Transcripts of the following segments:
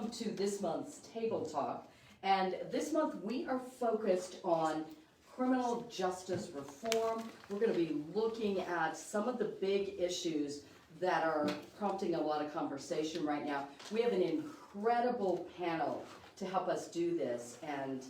welcome to this month's Table Talk. And this month we are focused on criminal justice reform. We're going to be looking at some of the big issues that are prompting a lot of conversation right now. We have an incredible panel to help us do this, and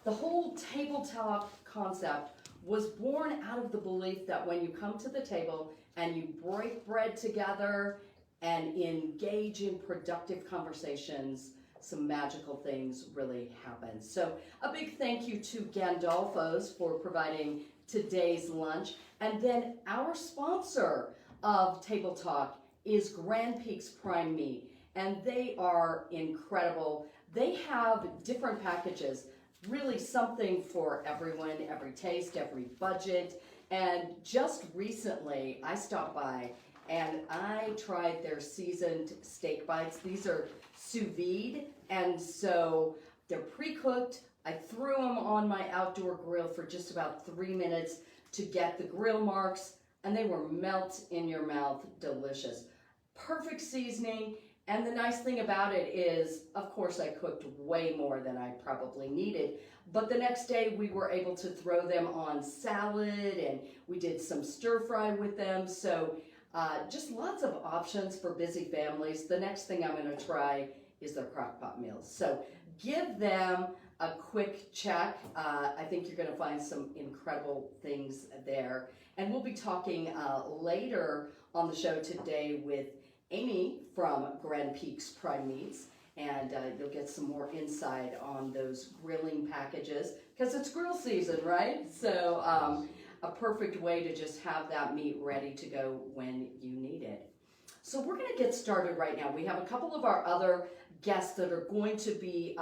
the whole Table Talk concept was born out of the belief that when you come to the table and you break bread together and engage in productive conversations, some magical things really happen. So a big thank you to Gandolfo's for providing today's lunch. And then our sponsor of Table Talk is Grand Peaks Prime Meat, and they are incredible. They have different packages, really something for everyone, every taste, every budget. And just recently I stopped by and I tried their seasoned steak bites. These are sous vide, and so they're pre-cooked. I threw them on my outdoor grill for just about 3 minutes to get the grill marks, and they were melt in your mouth delicious. Perfect seasoning, and the nice thing about it is, of course, I cooked way more than I probably needed, but the next day we were able to throw them on salad, and we did some stir fry with them. So just lots of options for busy families. The next thing I'm going to try is their crock pot meals. So give them a quick check. I think you're going to find some incredible things there. And we'll be talking later on the show today with Amy from Grand Peaks Prime Meats, and you'll get some more insight on those grilling packages, because it's grill season, right? So a perfect way to just have that meat ready to go when you need it. So we're going to get started right now. We have a couple of our other guests that are going to be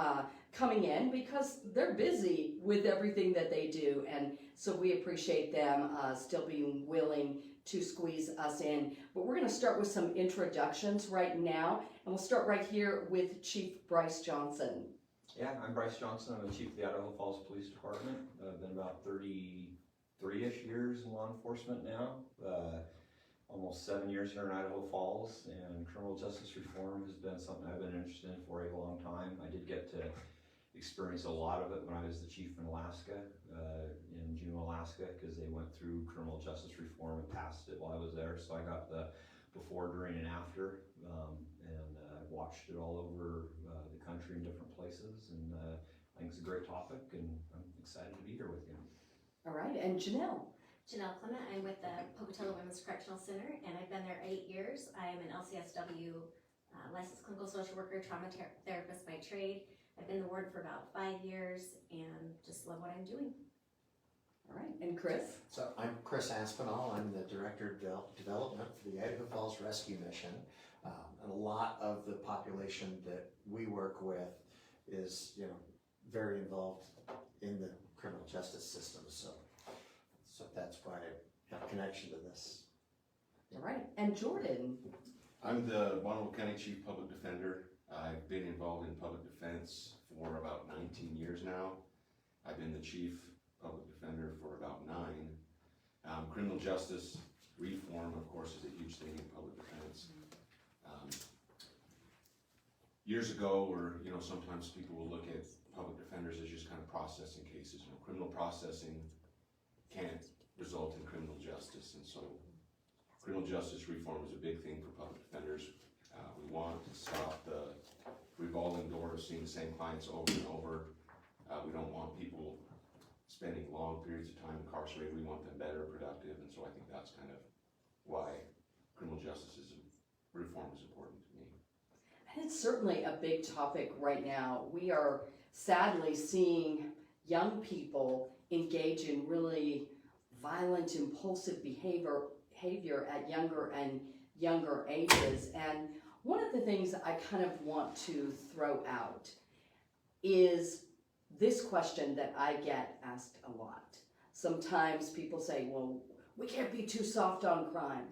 coming in because they're busy with everything that they do, and so we appreciate them still being willing to squeeze us in. But we're going to start with some introductions right now, and we'll start right here with Chief Bryce Johnson. Yeah, I'm Bryce Johnson. I'm the chief of the Idaho Falls Police Department. I've been about 33-ish years in law enforcement now. Almost 7 years here in Idaho Falls, and criminal justice reform has been something I've been interested in for a long time. I did get to experience a lot of it when I was the chief in Alaska, in Juneau, Alaska, because they went through criminal justice reform and passed it while I was there. So I got the before, during, and after, and watched it all over the country in different places, and I think it's a great topic, and I'm excited to be here with you. All right, and Janell. Janell Clement. I'm with the Pocatello Women's Correctional Center, and I've been there 8 years. I am an LCSW licensed clinical social worker, trauma therapist by trade. I've been the warden for about 5 years and just love what I'm doing. All right, and Chris? So I'm Chris Aspinall. I'm the Director of Development for the Idaho Falls Rescue Mission. And a lot of the population that we work with is, very involved in the criminal justice system. So that's why I have a connection to this. All right, and Jordan? I'm the Bonneville County Chief Public Defender. I've been involved in public defense for about 19 years now. I've been the Chief Public Defender for about 9. Criminal justice reform, of course, is a huge thing in public defense. Years ago, or sometimes people will look at public defenders as just kind of processing cases. Criminal processing can't result in criminal justice, and so criminal justice reform is a big thing for public defenders. We want to stop the revolving door of seeing the same clients over and over. We don't want people spending long periods of time incarcerated. We want them better, productive, and so I think that's kind of why criminal justice reform is important to me. And it's certainly a big topic right now. We are sadly seeing young people engage in really violent, impulsive behavior at younger and younger ages. And one of the things I kind of want to throw out is this question that I get asked a lot. Sometimes people say, well, we can't be too soft on crime.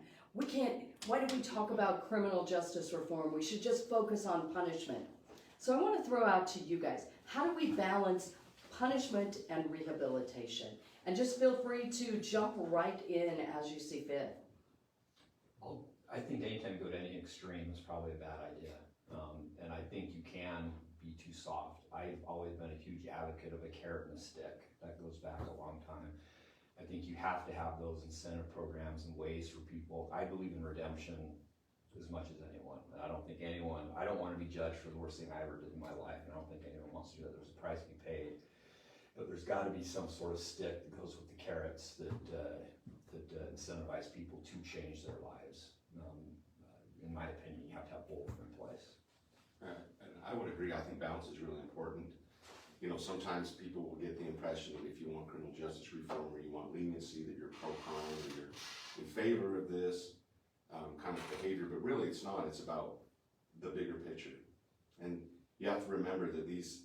Why do we talk about criminal justice reform? We should just focus on punishment. So I want to throw out to you guys, how do we balance punishment and rehabilitation? And just feel free to jump right in as you see fit. I think anytime you go to any extreme is probably a bad idea. And I think you can be too soft. I've always been a huge advocate of a carrot and a stick. That goes back a long time. I think you have to have those incentive programs and ways for people. I believe in redemption as much as anyone. And I don't want to be judged for the worst thing I ever did in my life, and I don't think anyone wants to do that. There's a price to be paid. But there's got to be some sort of stick that goes with the carrots that incentivize people to change their lives. In my opinion, you have to have both in place. And I would agree. I think balance is really important. You know, sometimes people will get the impression that if you want criminal justice reform or you want leniency, that you're pro-crime or you're in favor of this kind of behavior, but really it's not. It's about the bigger picture. And you have to remember that these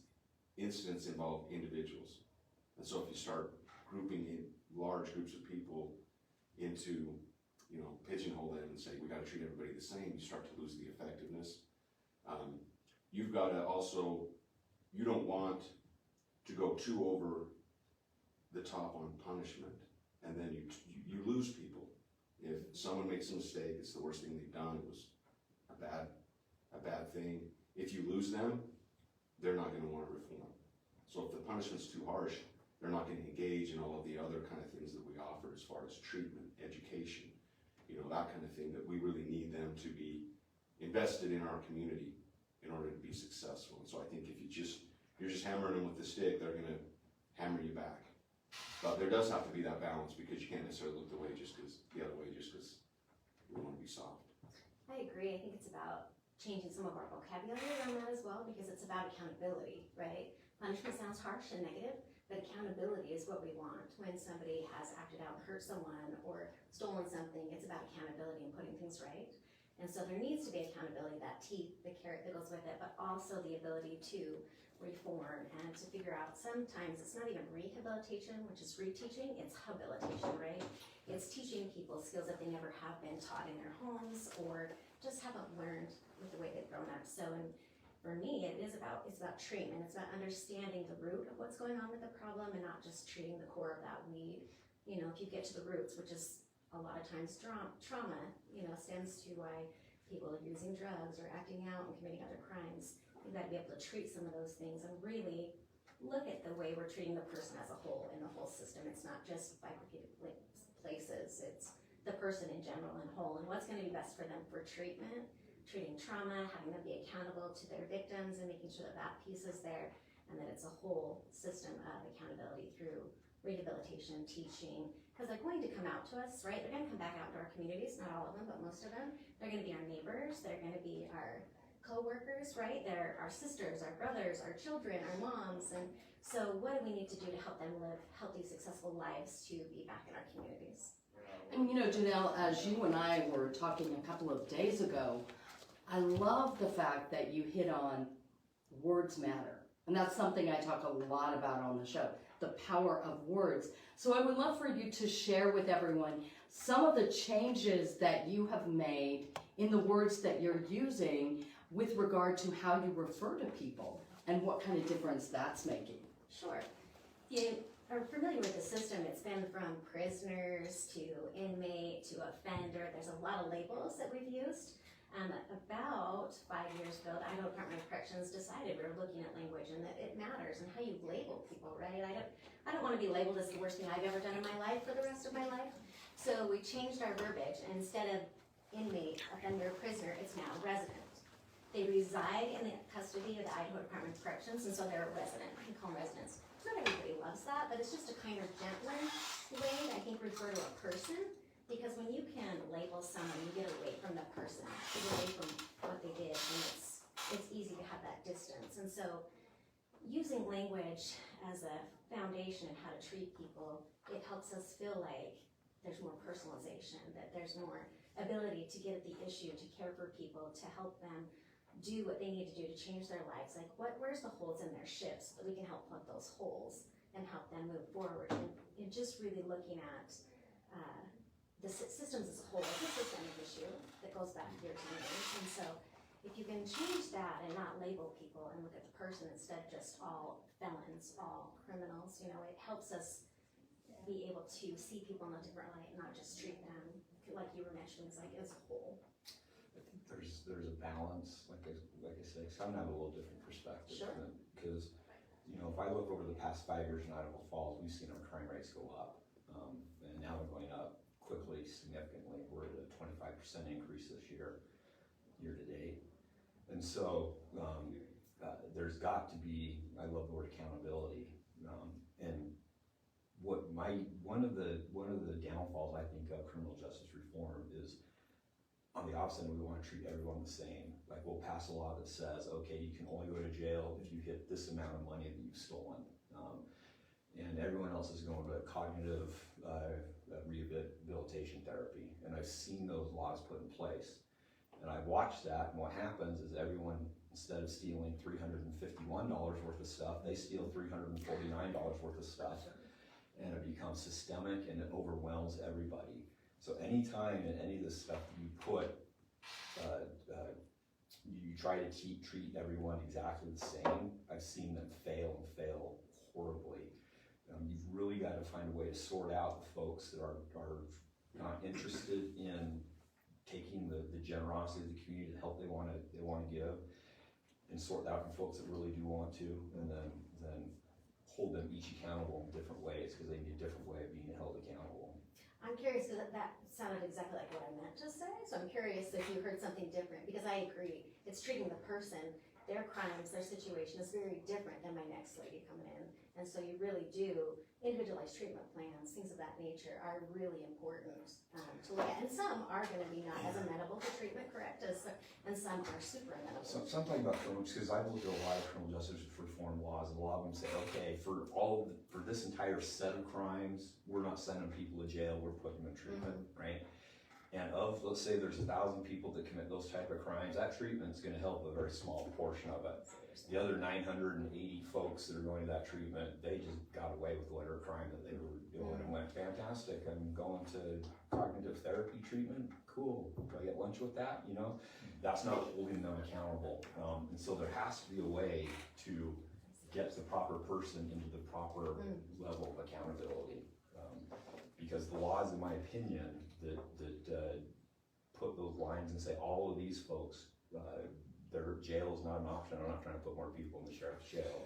incidents involve individuals. And so if you start grouping in large groups of people into, you know, pigeonhole them and say, we gotta treat everybody the same, you start to lose the effectiveness. You've gotta also, you don't want to go too over the top on punishment, and then you lose people. If someone makes a mistake, it's the worst thing they've done, it was a bad thing. If you lose them, they're not gonna wanna reform. So if the punishment's too harsh, they're not gonna engage in all of the other kind of things that we offer as far as treatment, education, you know, that kind of thing, that we really need them to be invested in our community in order to be successful. And so I think if you're just hammering them with the stick, they're gonna hammer you back. But there does have to be that balance, because you can't necessarily look the other way just because we want to be soft. I agree. I think it's about changing some of our vocabulary around that as well, because it's about accountability, right? Punishment sounds harsh and negative, but accountability is what we want. When somebody has acted out and hurt someone or stolen something, it's about accountability and putting things right. And so there needs to be accountability, that teeth, the carrot that goes with it, but also the ability to reform and to figure out, sometimes it's not even rehabilitation, which is reteaching, it's habilitation, right? It's teaching people skills that they never have been taught in their homes or just haven't learned with the way they've grown up. So for me, it's about treatment. It's about understanding the root of what's going on with the problem and not just treating the core of that weed. You know, if you get to the roots, which is a lot of times trauma, you know, stems to why people are using drugs or acting out and committing other crimes. You've got to be able to treat some of those things and really look at the way we're treating the person as a whole in the whole system. It's not just bifurcated places, it's the person in general and whole, and what's going to be best for them for treatment, treating trauma, having them be accountable to their victims and making sure that that piece is there, and that it's a whole system of accountability through rehabilitation, teaching, because they're going to come out to us, right? They're going to come back out into our communities, not all of them, but most of them. They're going to be our neighbors, they're going to be our co-workers, right? They're our sisters, our brothers, our children, our moms, and so what do we need to do to help them live healthy, successful lives to be back in our communities? And you know, Janell, as you and I were talking a couple of days ago, I love the fact that you hit on words matter. And that's something I talk a lot about on the show, the power of words. So I would love for you to share with everyone some of the changes that you have made in the words that you're using with regard to how you refer to people and what kind of difference that's making. Sure. If you are familiar with the system, it's been from prisoners to inmate to offender. There's a lot of labels that we've used. About 5 years ago, the Idaho Department of Corrections decided we were looking at language and that it matters and how you label people, right? I don't want to be labeled as the worst thing I've ever done in my life for the rest of my life. So we changed our verbiage, and instead of inmate, offender, prisoner, it's now resident. They reside in the custody of the Idaho Department of Corrections, and so they're a resident. We call them residents. Not everybody loves that, but it's just a kind of gentler way that I think refer to a person. Because when you can label someone, you get away from the person, you get away from what they did, and it's easy to have that distance. And so using language as a foundation of how to treat people, it helps us feel like there's more personalization, that there's more ability to get at the issue, to care for people, to help them do what they need to do to change their lives. Like where's the holes in their ship so that we can help plug those holes and help them move forward. And just really looking at the systems as a whole, it's a systemic issue that goes back years and years. And so if you can change that and not label people and look at the person instead, just all felons, all criminals, you know, it helps us be able to see people in a different light and not just treat them like you were mentioning, as like as a whole. I think there's a balance, like I said, 'cause I'm gonna have a little different perspective. Sure. Because, you know, if I look over the past 5 years in Idaho Falls, we've seen our crime rates go up. And now they're going up quickly, significantly. We're at a 25% increase this year to date. And so, there's got to be, I love the word accountability. And one of the downfalls, I think, of criminal justice reform is, on the opposite, we want to treat everyone the same. Like, we'll pass a law that says, okay, you can only go to jail if you hit this amount of money that you've stolen. And everyone else is going to cognitive rehabilitation therapy. And I've seen those laws put in place. And I've watched that, and what happens is everyone, instead of stealing $351 worth of stuff, they steal $349 worth of stuff. And it becomes systemic, and it overwhelms everybody. So anytime in any of this stuff you put, you try to treat everyone exactly the same, I've seen them fail horribly. You've really got to find a way to sort out the folks that are not interested in taking the generosity of the community, the help they want to give, and sort out from folks that really do want to, and then hold them each accountable in different ways, because they need a different way of being held accountable. I'm curious, because that sounded exactly like what I meant to say, so I'm curious if you heard something different, because I agree, it's treating the person, their crimes, their situation is very different than my next lady coming in, and so you really do, individualized treatment plans, things of that nature are really important to look at, and some are gonna be not as amenable to treatment, correct, and some are super amenable. Something about folks, because I've looked at a lot of criminal justice reform laws, and a lot of them say, okay, for this entire set of crimes, we're not sending people to jail, we're putting them in treatment, right? And let's say there's 1,000 people that commit those type of crimes, that treatment's gonna help a very small portion of it. The other 980 folks that are going to that treatment, they just got away with whatever crime that they were doing and went, fantastic, I'm going to cognitive therapy treatment, cool, do I get lunch with that, you know? That's not holding them accountable. And so there has to be a way to get the proper person into the proper level of accountability. Because the laws, in my opinion, that put those lines and say all of these folks, their jail is not an option. I'm not trying to put more people in the sheriff's jail.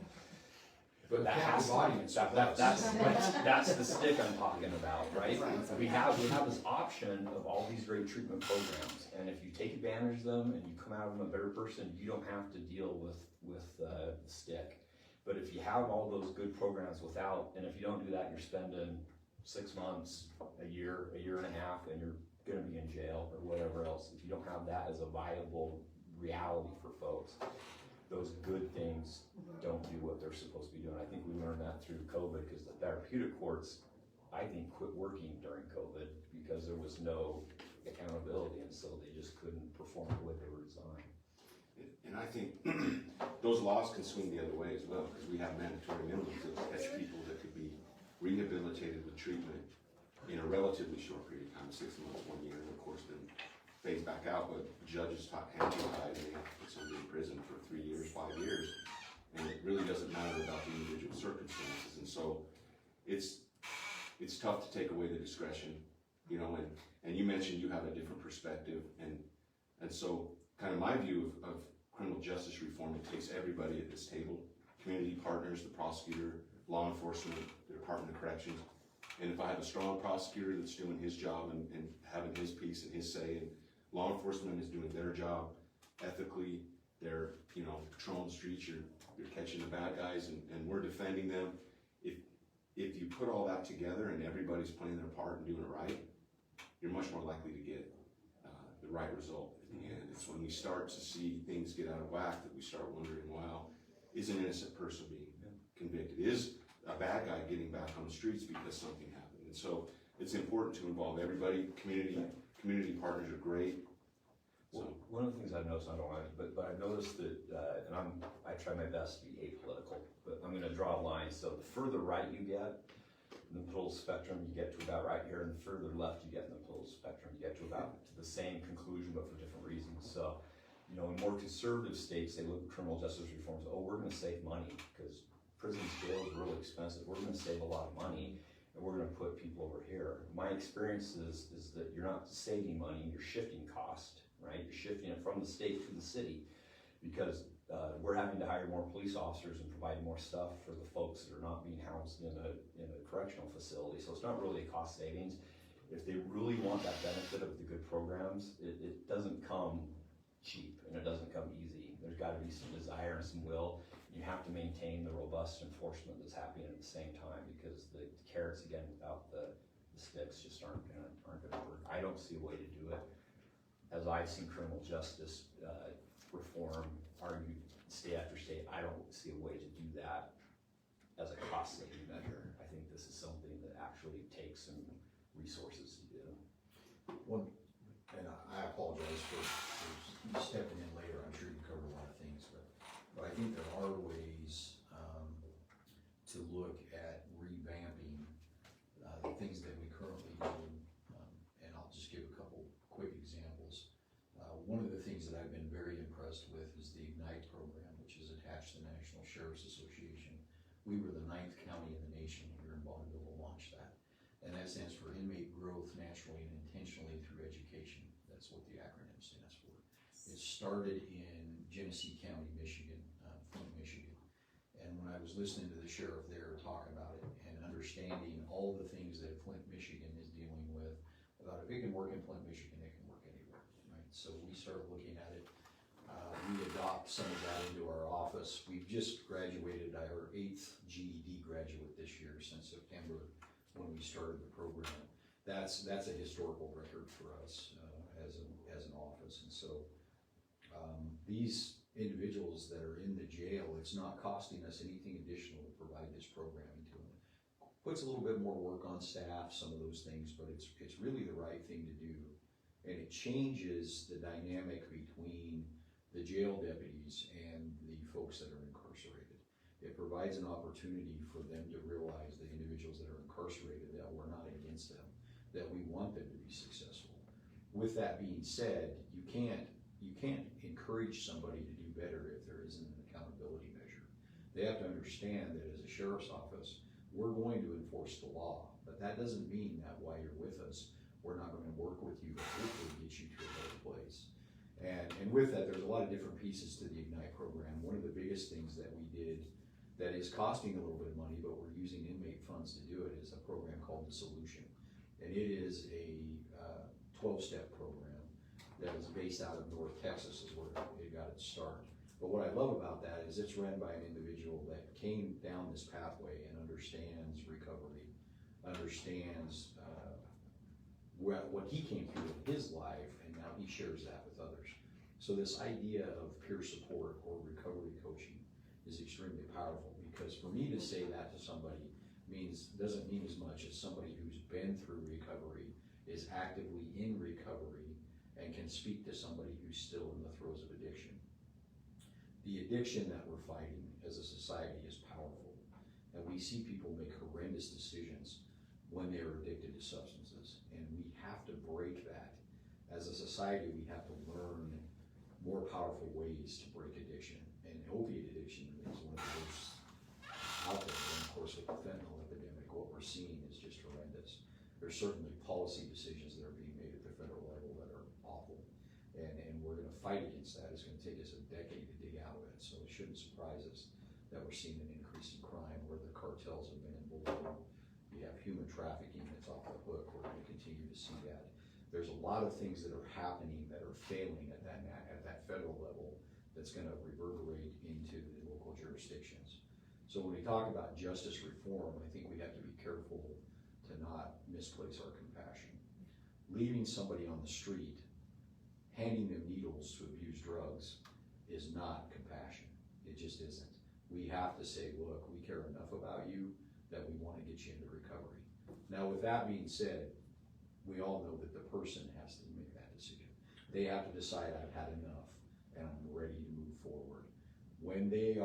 But that has that's the stick I'm talking about, right? We have this option of all these great treatment programs, and if you take advantage of them and you come out of them a better person, you don't have to deal with the stick. But if you have all those good programs without, and if you don't do that, you're spending 6 months, a year and a half, and you're gonna be in jail or whatever else. If you don't have that as a viable reality for folks, those good things don't do what they're supposed to be doing. I think we learned that through COVID, because the therapeutic courts, I think, quit working during COVID because there was no accountability, and so they just couldn't perform the way they were designed. And I think those laws can swing the other way as well, because we have mandatory minimums that catch people that could be rehabilitated with treatment in a relatively short period of time, 6 months, 1 year, and of course then phase back out, but judges handle it, and they have to put somebody in prison for 3 years, 5 years, and it really doesn't matter about the individual circumstances, and so it's tough to take away the discretion, you know, and you mentioned you have a different perspective, and so kind of my view of criminal justice reform, it takes everybody at this table, community partners, the prosecutor, law enforcement, the Department of Corrections, and if I have a strong prosecutor that's doing his job and having his piece and his say, and law enforcement is doing their job ethically, they're, you know, patrolling the streets, you're catching the bad guys, and we're defending them. If you put all that together and everybody's playing their part and doing it right, you're much more likely to get the right result at the end. It's when we start to see things get out of whack that we start wondering, wow, is an innocent person being convicted? Is a bad guy getting back on the streets because something happened? And so it's important to involve everybody. Community partners are great. Well, one of the things I've noticed, I don't know, but I've noticed that, and I try my best to be apolitical, but I'm gonna draw a line. So the further right you get in the political spectrum, you get to about right here, and the further left you get in the political spectrum, you get to about the same conclusion, but for different reasons. So, you know, in more conservative states, they look at criminal justice reforms, oh, we're gonna save money, because prisons, jails are really expensive, we're gonna save a lot of money, and we're gonna put people over here. My experience is that you're not saving money, you're shifting cost, right? You're shifting it from the state to the city, because we're having to hire more police officers and provide more stuff for the folks that are not being housed in a correctional facility. So it's not really a cost savings. If they really want that benefit of the good programs, it doesn't come cheap and it doesn't come easy. There's gotta be some desire and some will. You have to maintain the robust enforcement that's happening at the same time, because the carrots, again, without the sticks just aren't gonna work. I don't see a way to do it. As I've seen criminal justice reform argued state after state, I don't see a way to do that as a cost saving measure. I think this is something that actually takes some resources to do. One, and I apologize for stepping in later, I'm sure you covered a lot of things, but I think there are ways to look at revamping the things that we currently do, and I'll just give a couple quick examples. One of the things that I've been very impressed with is the IGNITE program, which is attached to the National Sheriff's Association. We were the 9th county in the nation here in Bonneville to launch that. And that stands for Inmate Growth Naturally and Intentionally Through Education. That's what the acronym stands for. It started in Genesee County, Michigan, Flint, Michigan. And when I was listening to the sheriff there talk about it and understanding all the things that Flint, Michigan is dealing with, about if it can work in Flint, Michigan, it can work anywhere, right? So we started looking at it. We adopt some of that into our office. We've just graduated our 8th GED graduate this year since September when we started the program. That's a historical record for us as an office. And so these individuals that are in the jail, it's not costing us anything additional to provide this programming to them. Puts a little bit more work on staff, some of those things, but it's really the right thing to do. And it changes the dynamic between the jail deputies and the folks that are incarcerated. It provides an opportunity for them to realize, the individuals that are incarcerated, that we're not against them, that we want them to be successful. With that being said, you can't encourage somebody to do better if there isn't an accountability measure. They have to understand that as a sheriff's office, we're going to enforce the law, but that doesn't mean that while you're with us, we're not going to work with you to hopefully get you to a better place. And with that, there's a lot of different pieces to the IGNITE program. One of the biggest things that we did that is costing a little bit of money, but we're using inmate funds to do it, is a program called The Solution. And it is a 12-step program that is based out of North Texas, is where it got its start. But what I love about that is it's run by an individual that came down this pathway and understands recovery, understands what he came through in his life, and now he shares that with others. So this idea of peer support or recovery coaching is extremely powerful, because for me to say that to somebody doesn't mean as much as somebody who's been through recovery, is actively in recovery, and can speak to somebody who's still in the throes of addiction. The addiction that we're fighting as a society is powerful, and we see people make horrendous decisions when they are addicted to substances, and we have to break that. As a society, we have to learn more powerful ways to break addiction, and opiate addiction is one of the worst out there. And of course, with the fentanyl epidemic, what we're seeing is just horrendous. There's certainly policy decisions that are being made at the federal level that are awful, and we're going to fight against that. It's going to take us a decade to dig out of it, so it shouldn't surprise us that we're seeing an increase in crime where the cartels have been involved. We have human trafficking that's off the hook. We're going to continue to see that. There's a lot of things that are happening that are failing at that federal level that's going to reverberate into the local jurisdictions. So when we talk about justice reform, I think we have to be careful to not misplace our compassion. Leaving somebody on the street, handing them needles to abuse drugs, is not compassion. It just isn't. We have to say, look, we care enough about you that we want to get you into recovery. Now, with that being said, we all know that the person has to make that decision. They have to decide, I've had enough and I'm ready to move forward. When they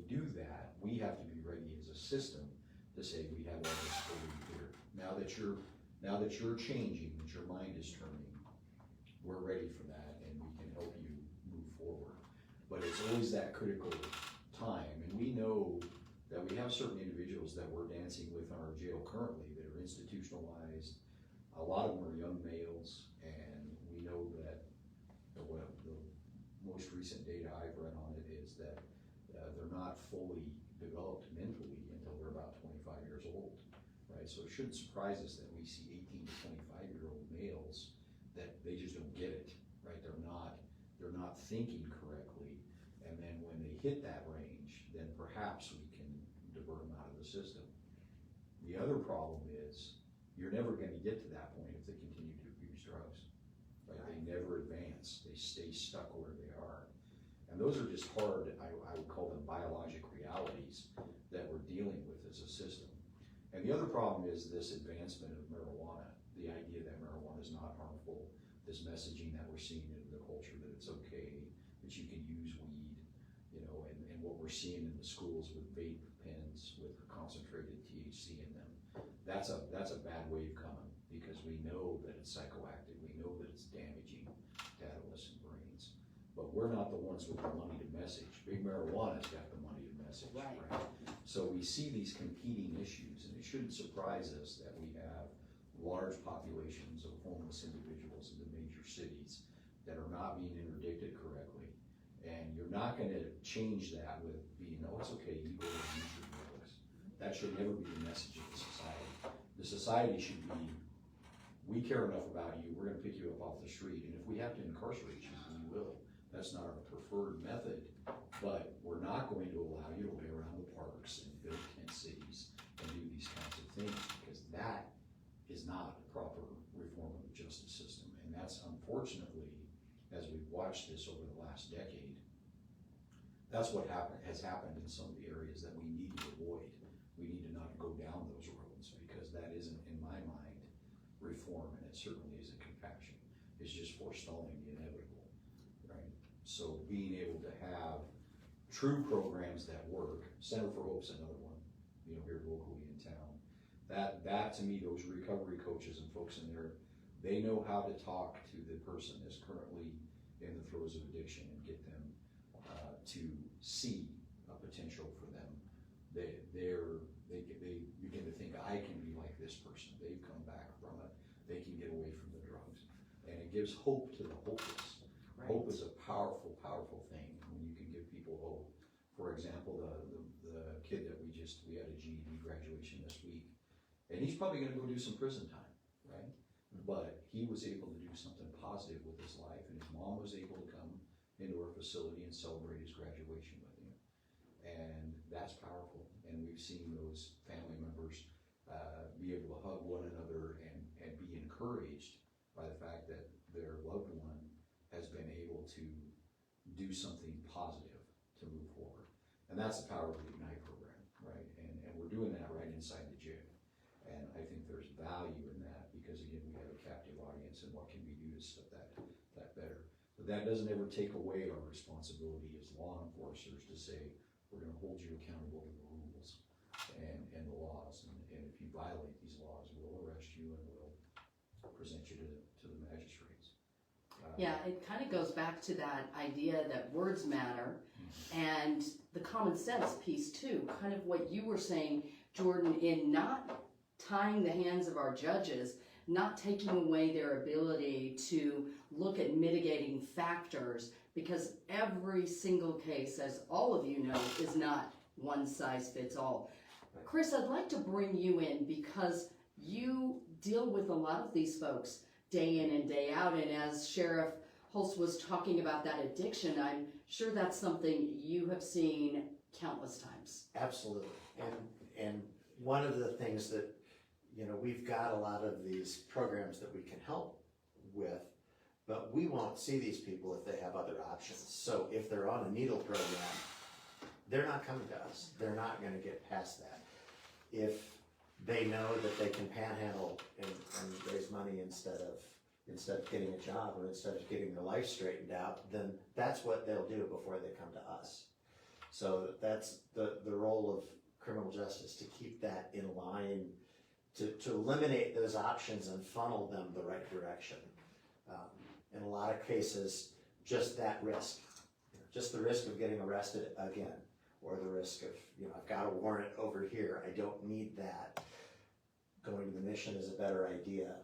do that, we have to be ready as a system to say, we have all this for you here. Now that you're changing, that your mind is turning, we're ready for that, and we can help you move forward. But it's always that critical time, and we know that we have certain individuals that we're dancing with in our jail currently that institutionalized. A lot of them are young males, and we know that the most recent data I've read on it is that they're not fully developed mentally until they're about 25 years old, right? So it shouldn't surprise us that we see 18 to 25-year-old males that they just don't get it, right? They're not thinking correctly, and then when they hit that range, then perhaps we can divert them out of the system. The other problem is you're never going to get to that point if they continue to abuse drugs, right? They never advance. They stay stuck where they are. And those are just hard, I would call them biologic realities that we're dealing with as a system. And the other problem is this advancement of marijuana, the idea that marijuana is not harmful, this messaging that we're seeing in the culture that it's okay, that you can use weed, you know, and what we're seeing in the schools with vape pens with concentrated THC in them. That's a bad wave coming, because we know that it's psychoactive, we know that it's damaging to adolescent brains. But we're not the ones with the money to message. Big marijuana's got the money to message, right? So we see these competing issues, and it shouldn't surprise us that we have large populations of homeless individuals in the major cities that are not being interdicted correctly. And you're not gonna change that with being, oh, it's okay, you go and use your drugs. That should never be the message of the society. The society should be, we care enough about you, we're gonna pick you up off the street, and if we have to incarcerate you, we will. That's not our preferred method, but we're not going to allow you to lay around the parks and build tent cities and do these kinds of things, because that is not a proper reform of the justice system. And that's, unfortunately, as we've watched this over the last decade, that's what has happened in some of the areas that we need to avoid. We need to not go down those roads, because that isn't, in my mind, reform, and it certainly isn't compassion. It's just forestalling the inevitable, right? So being able to have true programs that work, Center for Hope's another one, you know, here locally in town. That to me, those recovery coaches and folks in there, they know how to talk to the person that's currently in the throes of addiction and get them to see a potential for them. They begin to think, I can be like this person. They've come back from it. They can get away from the drugs. And it gives hope to the hopeless. Right. Hope is a powerful, powerful thing when you can give people hope. For example, the kid that we had a GED graduation this week, and he's probably gonna go do some prison time, right? But he was able to do something positive with his life, and his mom was able to come into our facility and celebrate his graduation with him. And that's powerful. And we've seen those family members be able to hug one another and be encouraged by the fact that their loved one has been able to do something positive to move forward. And that's the power of the Ignite program, right? And we're doing that right inside the jail. And I think there's value in that, because again, we have a captive audience, and what can we do to set that better? But that doesn't ever take away our responsibility as law enforcers to say, we're gonna hold you accountable to the rules and the laws. And if you violate these laws, we'll arrest you and we'll present you to the magistrates. Yeah, it kind of goes back to that idea that words matter, and the common sense piece too, kind of what you were saying, Jordan, in not tying the hands of our judges, not taking away their ability to look at mitigating factors, because every single case, as all of you know, is not one size fits all. Chris, I'd like to bring you in, because you deal with a lot of these folks day in and day out, and as Sheriff Hulse was talking about that addiction, I'm sure that's something you have seen countless times. Absolutely. And one of the things that, you know, we've got a lot of these programs that we can help with, but we won't see these people if they have other options. So if they're on a needle program, they're not coming to us. They're not going to get past that. If they know that they can panhandle and raise money instead of getting a job, or instead of getting their life straightened out, then that's what they'll do before they come to us. So that's the role of criminal justice, to keep that in line, to eliminate those options and funnel them the right direction. In a lot of cases, just that risk, just the risk of getting arrested again, or the risk of, I've got a warrant over here, I don't need that, going to the mission is a better idea.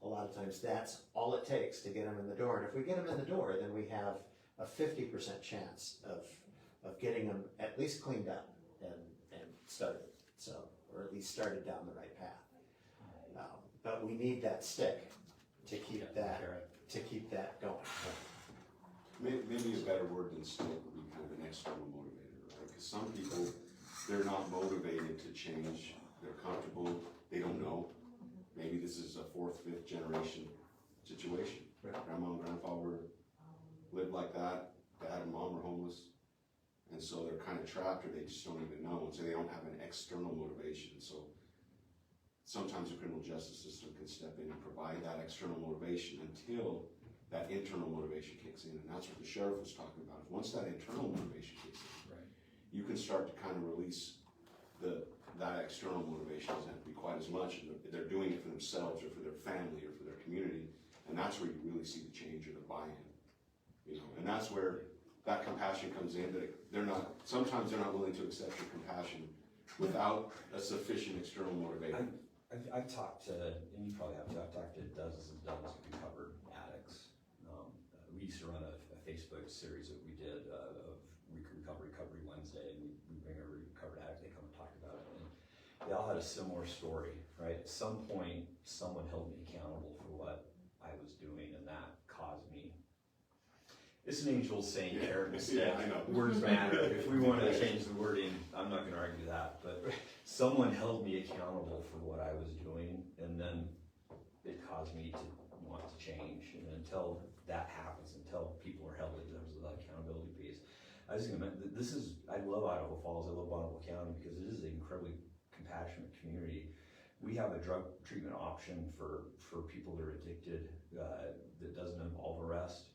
A lot of times that's all it takes to get them in the door. And if we get them in the door, then we have a 50% chance of getting them at least cleaned up and started. So, or at least started down the right path. But we need that stick to keep that going. Maybe a better word than stick would be kind of an external motivator, right? Because some people, they're not motivated to change. They're comfortable. They don't know. Maybe this is a fourth, fifth generation situation. Right. Grandma and grandfather lived like that. Dad and mom are homeless. And so they're kind of trapped, or they just don't even know. And so they don't have an external motivation. So sometimes the criminal justice system can step in and provide that external motivation until that internal motivation kicks in. And that's what the sheriff was talking about. Once that internal motivation kicks in, Right. you can start to kind of release that external motivation doesn't have to be quite as much. And they're doing it for themselves or for their family or for their community. And that's where you really see the change or the buy-in. You know, and that's where that compassion comes in. That sometimes they're not willing to accept your compassion without a sufficient external motivation. I've talked to, and you probably have too, I've talked to dozens and dozens of recovered addicts. We used to run a Facebook series that we did of Recovery Wednesday, and we bring a recovered addict, they come and talk about it. And they all had a similar story, right? At some point, someone held me accountable for what I was doing, and that caused me. It's an age-old saying, carrot and stick. Yeah, I know. Words matter. If we want to change the wording, I'm not going to argue that, but someone held me accountable for what I was doing, and then it caused me to want to change. And until that happens, until people are held in terms of that accountability piece, I was gonna mention, I love Idaho Falls, I love Bonneville County because it is an incredibly compassionate community. We have a drug treatment option for people that are addicted that doesn't involve arrest.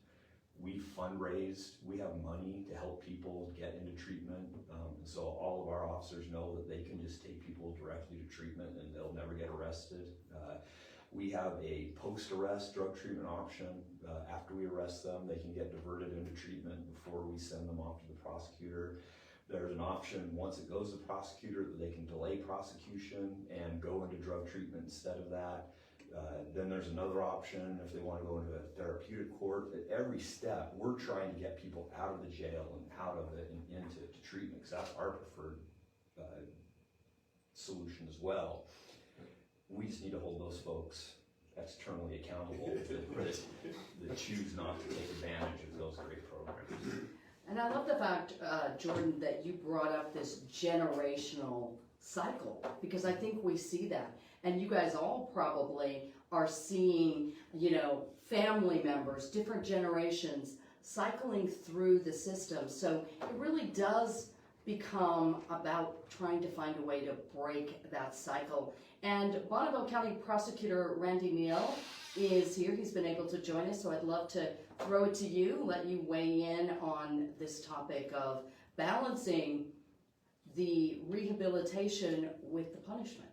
We fundraise, we have money to help people get into treatment. And so all of our officers know that they can just take people directly to treatment and they'll never get arrested. We have a post-arrest drug treatment option. After we arrest them, they can get diverted into treatment before we send them off to the prosecutor. There's an option, once it goes to the prosecutor, that they can delay prosecution and go into drug treatment instead of that. Then there's another option if they want to go into a therapeutic court. At every step, we're trying to get people out of the jail and out of it and into treatment, because that's our preferred solution as well. We just need to hold those folks externally accountable that choose not to take advantage of those great programs. And I love the fact, Jordan, that you brought up this generational cycle, because I think we see that. And you guys all probably are seeing, family members, different generations cycling through the system. So it really does become about trying to find a way to break that cycle. And Bonneville County Prosecutor Randy Neal is here. He's been able to join us, so I'd love to throw it to you, let you weigh in on this topic of balancing the rehabilitation with the punishment.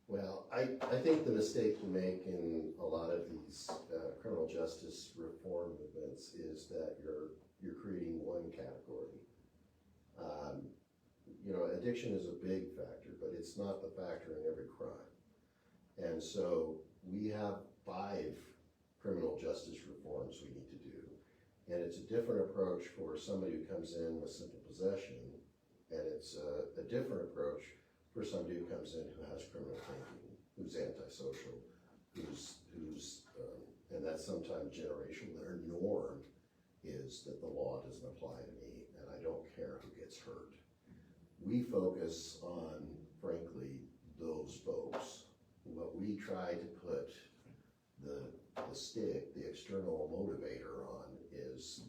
Well, I think the mistake you make in a lot of these criminal justice reform movements is that you're creating one category. Addiction is a big factor, but it's not the factor in every crime. And so we have 5 criminal justice reforms we need to do. And it's a different approach for somebody who comes in with simple possession, and it's a different approach for somebody who comes in who has criminal thinking, who's antisocial, and that's sometimes generational. Their norm is that the law doesn't apply to me, and I don't care who gets hurt. We focus on, frankly, those folks. What we try to put the stick, the external motivator on is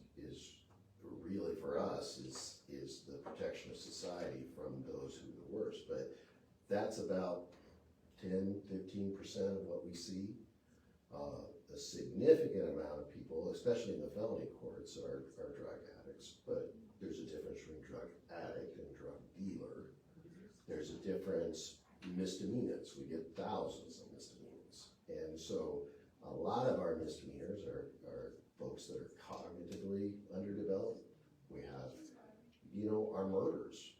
really for us is the protection of society from those who are the worst. But that's about 10-15% of what we see. A significant amount of people, especially in the felony courts, are drug addicts, but there's a difference between drug addict and drug dealer. There's a difference in misdemeanors. We get thousands of misdemeanors. And so a lot of our misdemeanors are folks that are cognitively underdeveloped. We have, our murders.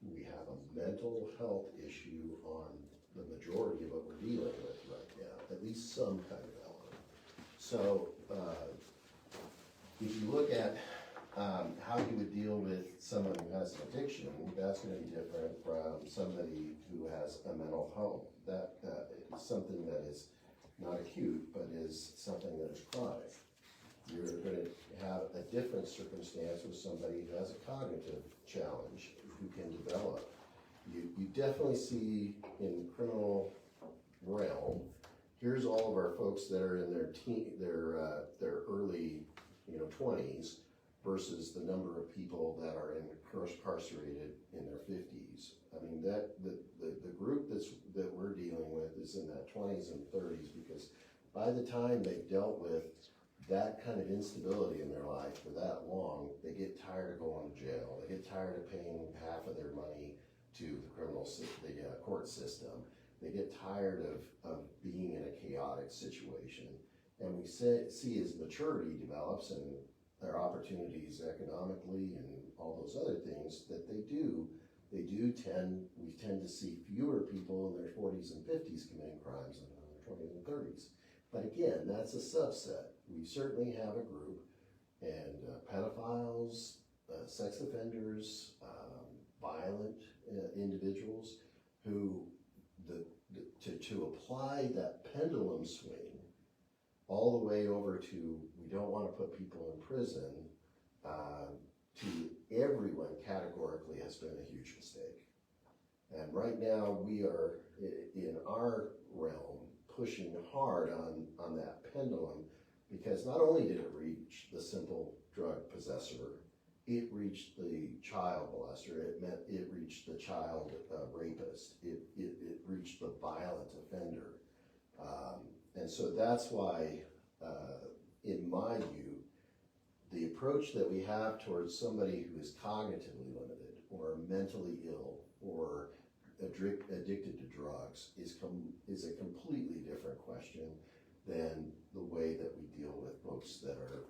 we have a mental health issue on the majority of what we're dealing with right now, at least some kind of element. So, if you look at how you would deal with someone who has an addiction, that's gonna be different from somebody who has a mental health. That is something that is not acute, but is something that is chronic. You're gonna have a different circumstance with somebody who has a cognitive challenge, who can develop. You definitely see in criminal realm, here's all of our folks that are in their early, 20s versus the number of people that are incarcerated in their 50s. I mean, the group that we're dealing with is in that 20s and 30s, because by the time they've dealt with that kind of instability in their life for that long, they get tired of going to jail. They get tired of paying half of their money to the court system. They get tired of being in a chaotic situation. And we see as maturity develops and their opportunities economically and all those other things that we tend to see fewer people in their 40s and 50s committing crimes than in their 20s and 30s. But again, that's a subset. We certainly have a group, and pedophiles, sex offenders, violent individuals who, to apply that pendulum swing all the way over to, we don't want to put people in prison, to everyone categorically has been a huge mistake. And right now we are, in our realm, pushing hard on that pendulum, because not only did it reach the simple drug possessor, it reached the child molester, it reached the child rapist, it reached the violent offender. And so that's why, in my view, the approach that we have towards somebody who is cognitively limited or mentally ill or addicted to drugs is a completely different question than the way that we deal with folks that are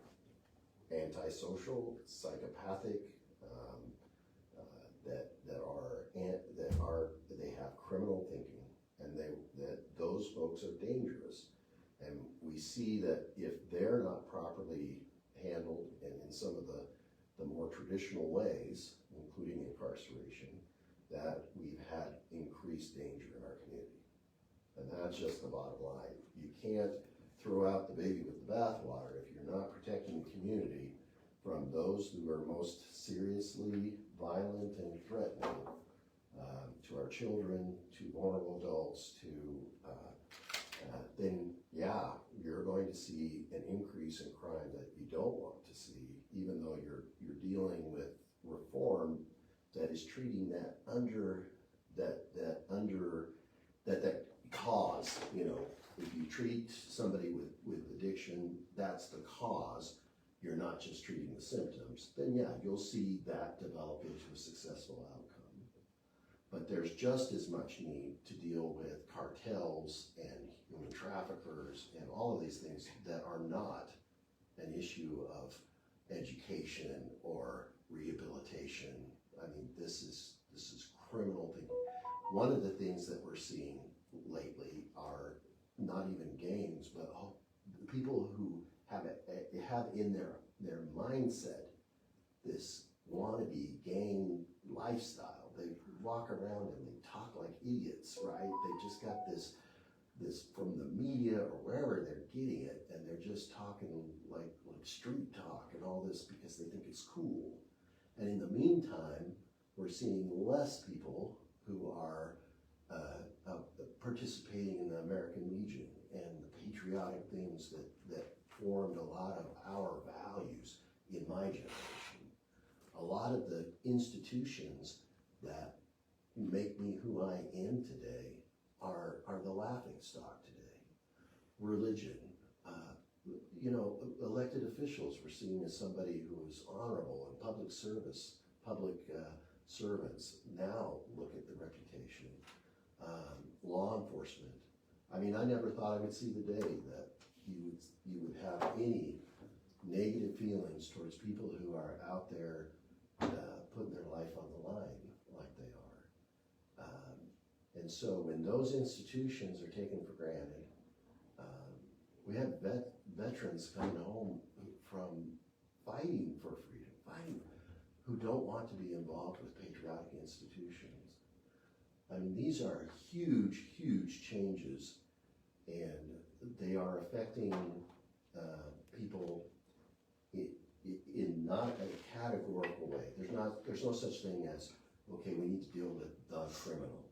antisocial, psychopathic, they have criminal thinking, and that those folks are dangerous. And we see that if they're not properly handled, and in some of the more traditional ways, including incarceration, that we've had increased danger in our community. And that's just the bottom line. You can't throw out the baby with the bathwater if you're not protecting the community from those who are most seriously violent and threatening to our children, to vulnerable adults, then yeah, you're going to see an increase in crime that you don't want to see, even though you're dealing with reform that is treating that cause. If you treat somebody with addiction, that's the cause. You're not just treating the symptoms. Then yeah, you'll see that develop into a successful outcome. But there's just as much need to deal with cartels and human traffickers and all of these things that are not an issue of education or rehabilitation. I mean, this is criminal thinking. One of the things that we're seeing lately are not even gangs, but people who have in their mindset this wannabe gang lifestyle. They walk around and they talk like idiots, right? They just got this from the media or wherever they're getting it, and they're just talking like street talk and all this because they think it's cool. And in the meantime, we're seeing less people who are participating in the American Legion and the patriotic things that formed a lot of our values in my generation. A lot of the institutions that make me who I am today are the laughing stock today. Religion, elected officials were seen as somebody who was honorable in public service, public servants. Now look at the reputation. Law enforcement. I mean, I never thought I would see the day that you would have any negative feelings towards people who are out there putting their life on the line like they are. And so when those institutions are taken for granted, we have veterans coming home from fighting for freedom, who don't want to be involved with patriotic institutions. I mean, these are huge, huge changes, and they are affecting people in not a categorical way. There's no such thing as, okay, we need to deal with the criminal.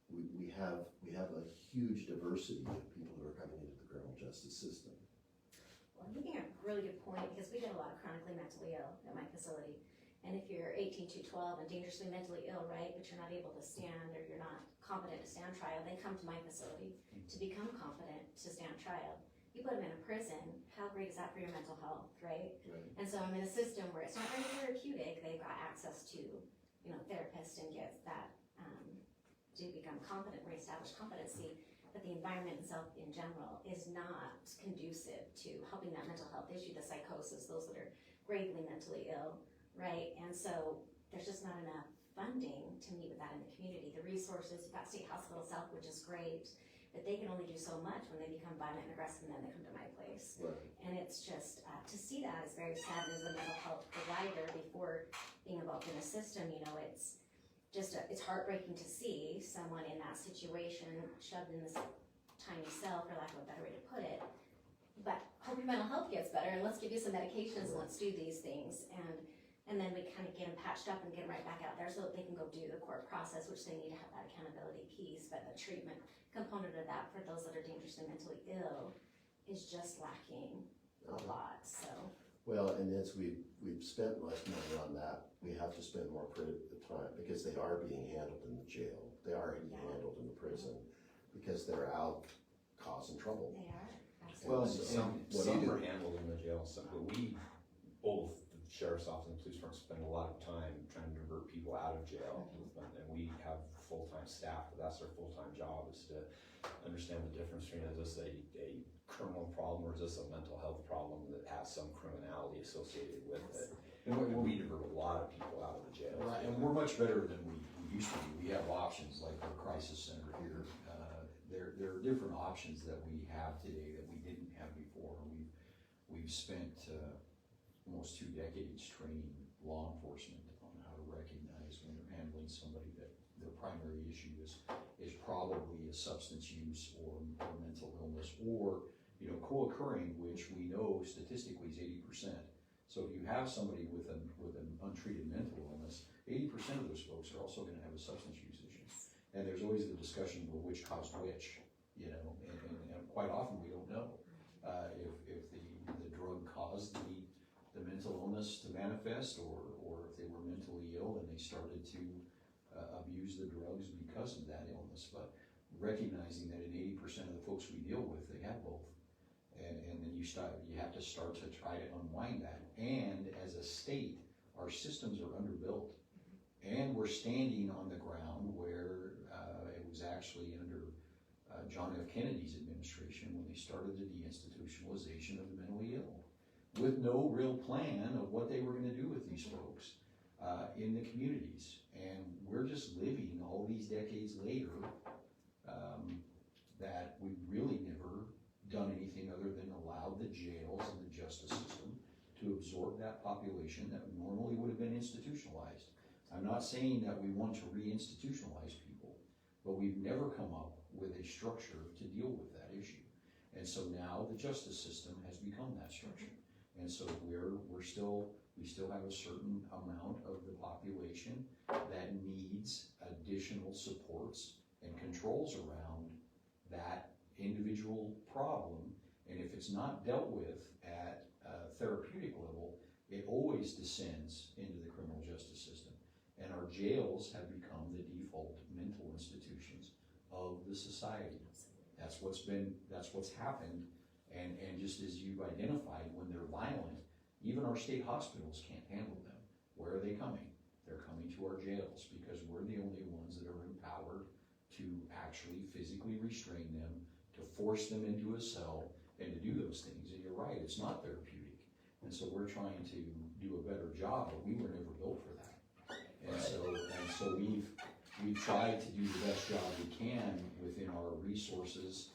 We have a huge diversity of people who are coming into the criminal justice system. Well, I'm making a really good point, because we get a lot of chronically mentally ill at my facility. And if you're 18 to 12 and dangerously mentally ill, right, but you're not able to stand, or you're not competent to stand trial, they come to my facility to become competent to stand trial. You put them in a prison, how great is that for your mental health, right? And so I'm in a system where it's not very therapeutic. They've got access to, therapists and get that, to become competent, reestablish competency, but the environment itself in general is not conducive to helping that mental health issue, the psychosis, those that are gravely mentally ill, right? And so there's just not enough funding to meet with that in the community. The resources, you've got State Hospital South, which is great, but they can only do so much when they become violent and aggressive, and then they come to my place. Right. And it's just, to see that is very sad as a mental health provider before being involved in a system. It's just, it's heartbreaking to see someone in that situation shoved in this tiny cell, for lack of a better way to put it. But hope your mental health gets better, and let's give you some medications, and let's do these things. And then we kind of get them patched up and get them right back out there so that they can go do the court process, which they need to have that accountability piece. But the treatment component of that for those that are dangerously mentally ill is just lacking a lot, so. Well, and as we've spent much money on that, we have to spend more time, because they are being handled in the jail. They are being handled in the prison, because they're out causing trouble. They are, Well, absolutely. some are handled in the jail, but we, both the sheriff's office and the police department, spend a lot of time trying to divert people out of jail. And we have full-time staff, but that's their full-time job, is to understand the difference between, is this a criminal problem, or is this a mental health problem that has some criminality associated with it? And we divert a lot of people out of the jail. Right, and we're much better than we used to be. We have options like our crisis center here. There are different options that we have today that we didn't have before. We've spent almost 2 decades training law enforcement on how to recognize when they're handling somebody that their primary issue is probably a substance use or mental illness, or co-occurring, which we know statistically is 80%. So if you have somebody with an untreated mental illness, 80% of those folks are also going to have a substance use issue. And there's always the discussion of which caused which, and quite often we don't know if the drug caused the mental illness to manifest, or if they were mentally ill and they started to abuse the drugs because of that illness. But recognizing that in 80% of the folks we deal with, they have both. And then you have to start to try to unwind that. And as a state, our systems are underbuilt. And we're standing on the ground where it was actually under John F. Kennedy's administration when they started the deinstitutionalization of the mentally ill, with no real plan of what they were going to do with these folks in the communities. And we're just living all these decades later that we've really never done anything other than allowed the jails and the justice system to absorb that population that normally would have been institutionalized. I'm not saying that we want to reinstitutionalize people, but we've never come up with a structure to deal with that issue. And so now the justice system has become that structure. And so we still have a certain amount of the population that needs additional supports and controls around that individual problem. And if it's not dealt with at a therapeutic level, it always descends into the criminal justice system. And our jails have become the default mental institutions of the society. That's what's happened. And just as you've identified, when they're violent, even our state hospitals can't handle them. Where are they coming? They're coming to our jails, because we're the only ones that are empowered to actually physically restrain them, to force them into a cell, and to do those things. And you're right, it's not therapeutic. And so we're trying to do a better job, but we were never built for that. And so we've tried to do the best job we can within our resources.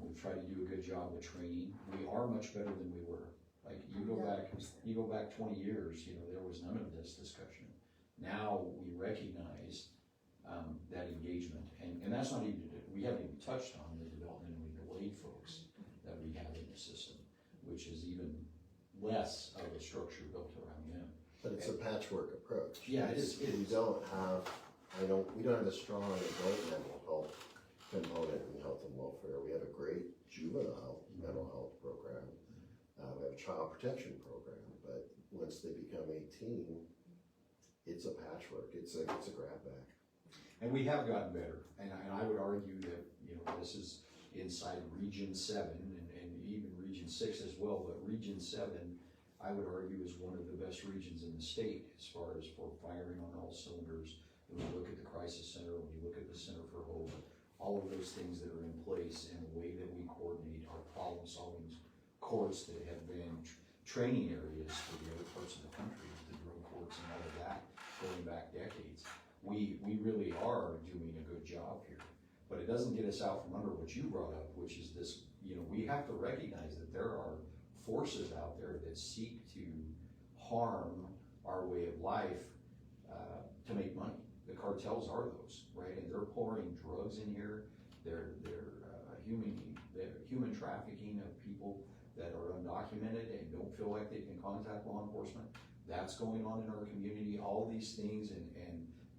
We've tried to do a good job with training. We are much better than we were. Like, you go back 20 years, you know, there was none of this discussion. Now we recognize that engagement, and that's not even, we haven't even touched on the development and legal aid folks that we have in the system, which is even less of a structure built around them. But it's a patchwork approach. Yeah, it is. We don't have, we don't have a strong adult mental health component in health and welfare. We have a great juvenile mental health program. We have a child protection program, but once they become 18, it's a patchwork. It's a grab bag. And we have gotten better, and I would argue that, you know, this is inside Region 7 and even Region 6 as well, but Region 7, I would argue, is one of the best regions in the state as far as for firing on all cylinders. When you look at the crisis center, when you look at the Center for Hope, all of those things that are in place, and the way that we coordinate our problem-solving courts that have been training areas for the other parts of the country, the drug courts and all of that, going back decades. We really are doing a good job here, but it doesn't get us out from under what you brought up, which is this, you know, we have to recognize that there are forces out there that seek to harm our way of life to make money. The cartels are those, right? And they're pouring drugs in here. They're human trafficking of people that are undocumented and don't feel like they can contact law enforcement. That's going on in our community. All these things, and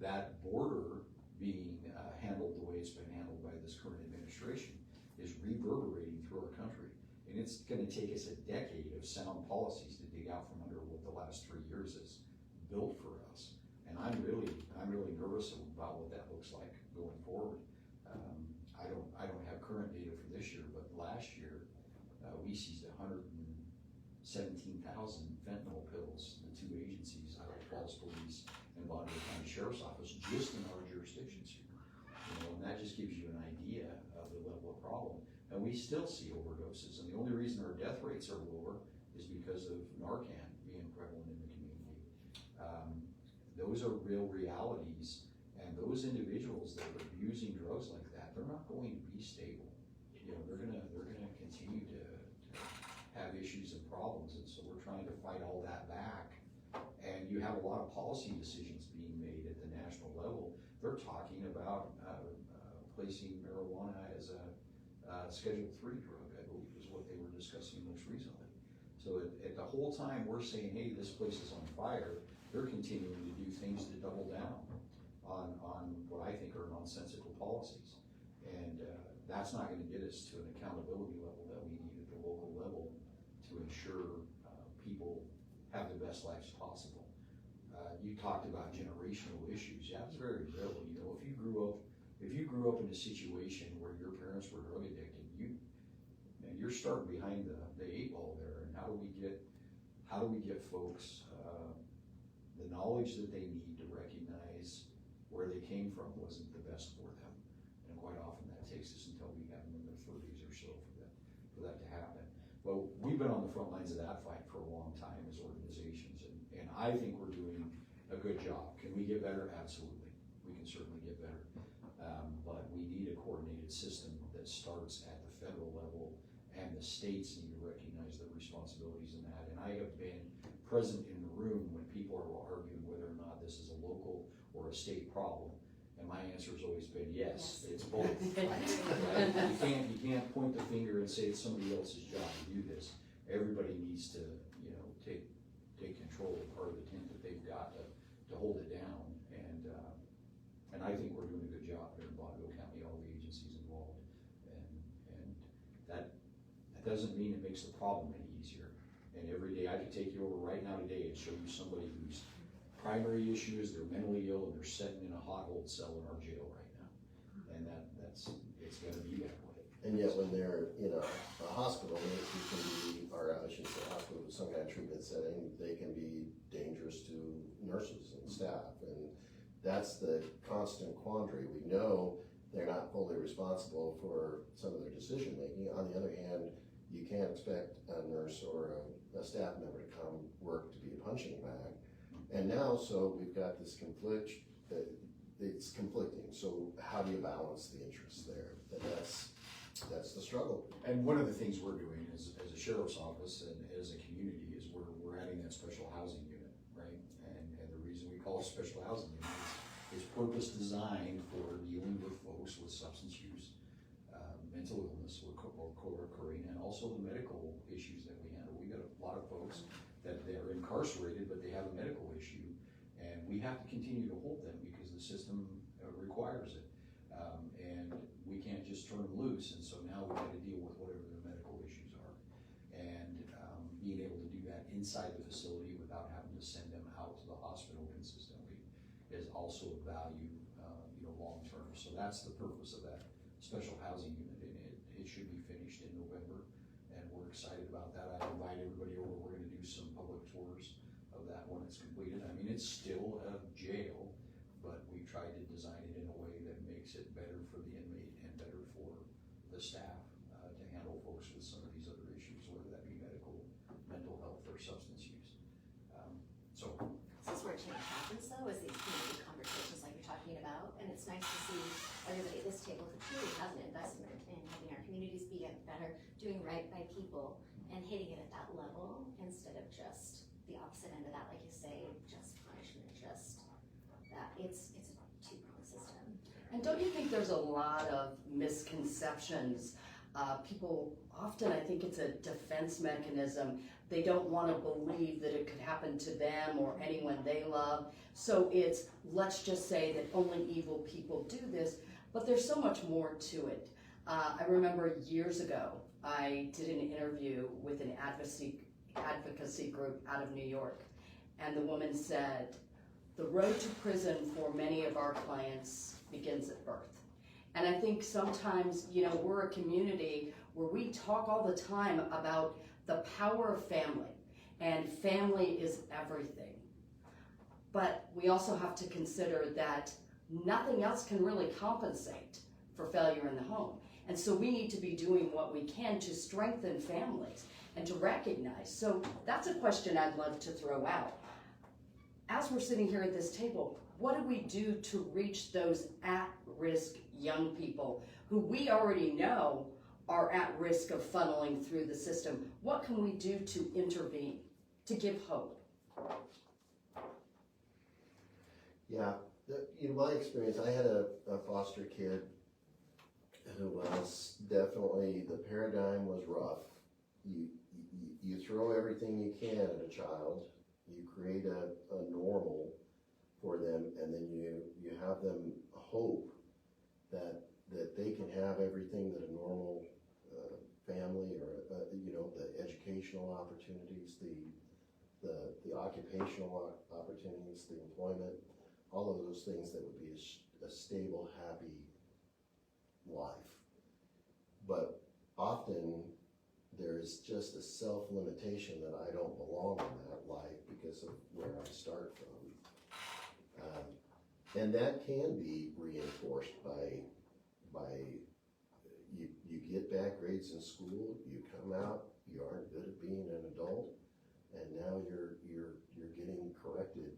that border being handled the way it's been handled by this current administration is reverberating through our country. And it's going to take us a decade of sound policies to dig out from under what the last 3 years has built for us. And I'm really nervous about what that looks like going forward. I don't have current data for this year, but last year we seized 117,000 fentanyl pills. The two agencies, Idaho Falls Police and Bonneville County Sheriff's Office, just in our jurisdictions here. You know, and that just gives you an idea of the level of problem. And we still see overdoses, and the only reason our death rates are lower is because of Narcan being prevalent in the community. Those are real realities, and those individuals that are abusing drugs like that, they're not going to be stable. You know, they're gonna continue to have issues and problems, and so we're trying to fight all that back. And you have a lot of policy decisions being made at the national level. They're talking about placing marijuana as a Schedule 3 drug, I believe is what they were discussing most recently. So at the whole time we're saying, hey, this place is on fire, they're continuing to do things to double down on what I think are nonsensical policies. And that's not going to get us to an accountability level that we need at the local level to ensure people have the best lives possible. You talked about generational issues. Yeah, it's very real. You know, if you grew up in a situation where your parents were drug addicted, you're starting behind the 8 ball there. And how do we get folks the knowledge that they need to recognize where they came from wasn't the best for them, and quite often that takes us until we have them in their 30s or so for that to happen. Well, we've been on the front lines of that fight for a long time as organizations, and I think we're doing a good job. Can we get better? Absolutely. We can certainly get better. But we need a coordinated system that starts at the federal level, and the states need to recognize their responsibilities in that. And I have been present in the room when people are arguing whether or not this is a local or a state problem. And my answer has always been yes. It's both. Right? You can't point the finger and say it's somebody else's job to do this. Everybody needs to, you know, take control of part of the tent that they've got to hold it down. And I think we're doing a good job here in Bonneville County, all the agencies involved. And that doesn't mean it makes the problem any easier. And every day I could take you over right now today and show you somebody whose primary issue is they're mentally ill and they're sitting in a hot old cell in our jail right now. And it's gonna be that way. And yet when they're in a hospital, they can be, or I should say hospital with some kind of treatment setting, they can be dangerous to nurses and staff. And that's the constant quandary. We know they're not fully responsible for some of their decision making. On the other hand, you can't expect a nurse or a staff member to come work to be a punching bag. And now, so we've got this it's conflicting, so how do you balance the interests there? And that's the struggle. And one of the things we're doing as a sheriff's office and as a community is we're adding that special housing unit, right? And the reason we call it special housing unit is purpose designed for dealing with folks with substance use, mental illness or co-occurring, and also the medical issues that we handle. We got a lot of folks that they're incarcerated, but they have a medical issue, and we have to continue to hold them because the system requires it. And we can't just turn them loose, and so now we got to deal with whatever their medical issues are. And being able to do that inside the facility without having to send them out to the hospital consistently is also a value, long-term. So that's the purpose of that special housing unit, and it should be finished in November, and we're excited about that. I invite everybody over. We're gonna do some public tours of that when it's completed. I mean, it's still a jail, but we tried to design it in a way that makes it better for the inmate and better for the staff to handle folks with some of these other issues, whether that be medical, mental health, or substance use. So This is where change happens though, is these community conversations like you're talking about, and it's nice to see everybody at this table who truly has an investment in having our communities be better, doing right by people, and hitting it at that level instead of just the opposite end of that, like you say, just punishment, just that. It's a two-pronged system. And don't you think there's a lot of misconceptions? People often, I think it's a defense mechanism. They don't want to believe that it could happen to them or anyone they love. So it's, let's just say that only evil people do this, but there's so much more to it. I remember years ago, I did an interview with an advocacy group out of New York, and the woman said, the road to prison for many of our clients begins at birth. And I think sometimes, we're a community where we talk all the time about the power of family, and family is everything. But we also have to consider that nothing else can really compensate for failure in the home. And so we need to be doing what we can to strengthen families and to recognize. So that's a question I'd love to throw out. As we're sitting here at this table, what do we do to reach those at-risk young people who we already know are at risk of funneling through the system? What can we do to intervene, to give hope? Yeah, in my experience, I had a foster kid who was definitely, the paradigm was rough. You throw everything you can at a child, you create a normal for them, and then you have them hope that they can have everything that a normal family or the educational opportunities, the occupational opportunities, the employment, all of those things that would be a stable, happy life. But often there's just a self-limitation that I don't belong in that life because of where I start from. And that can be reinforced by you get bad grades in school, you come out, you aren't good at being an adult, and now you're getting corrected.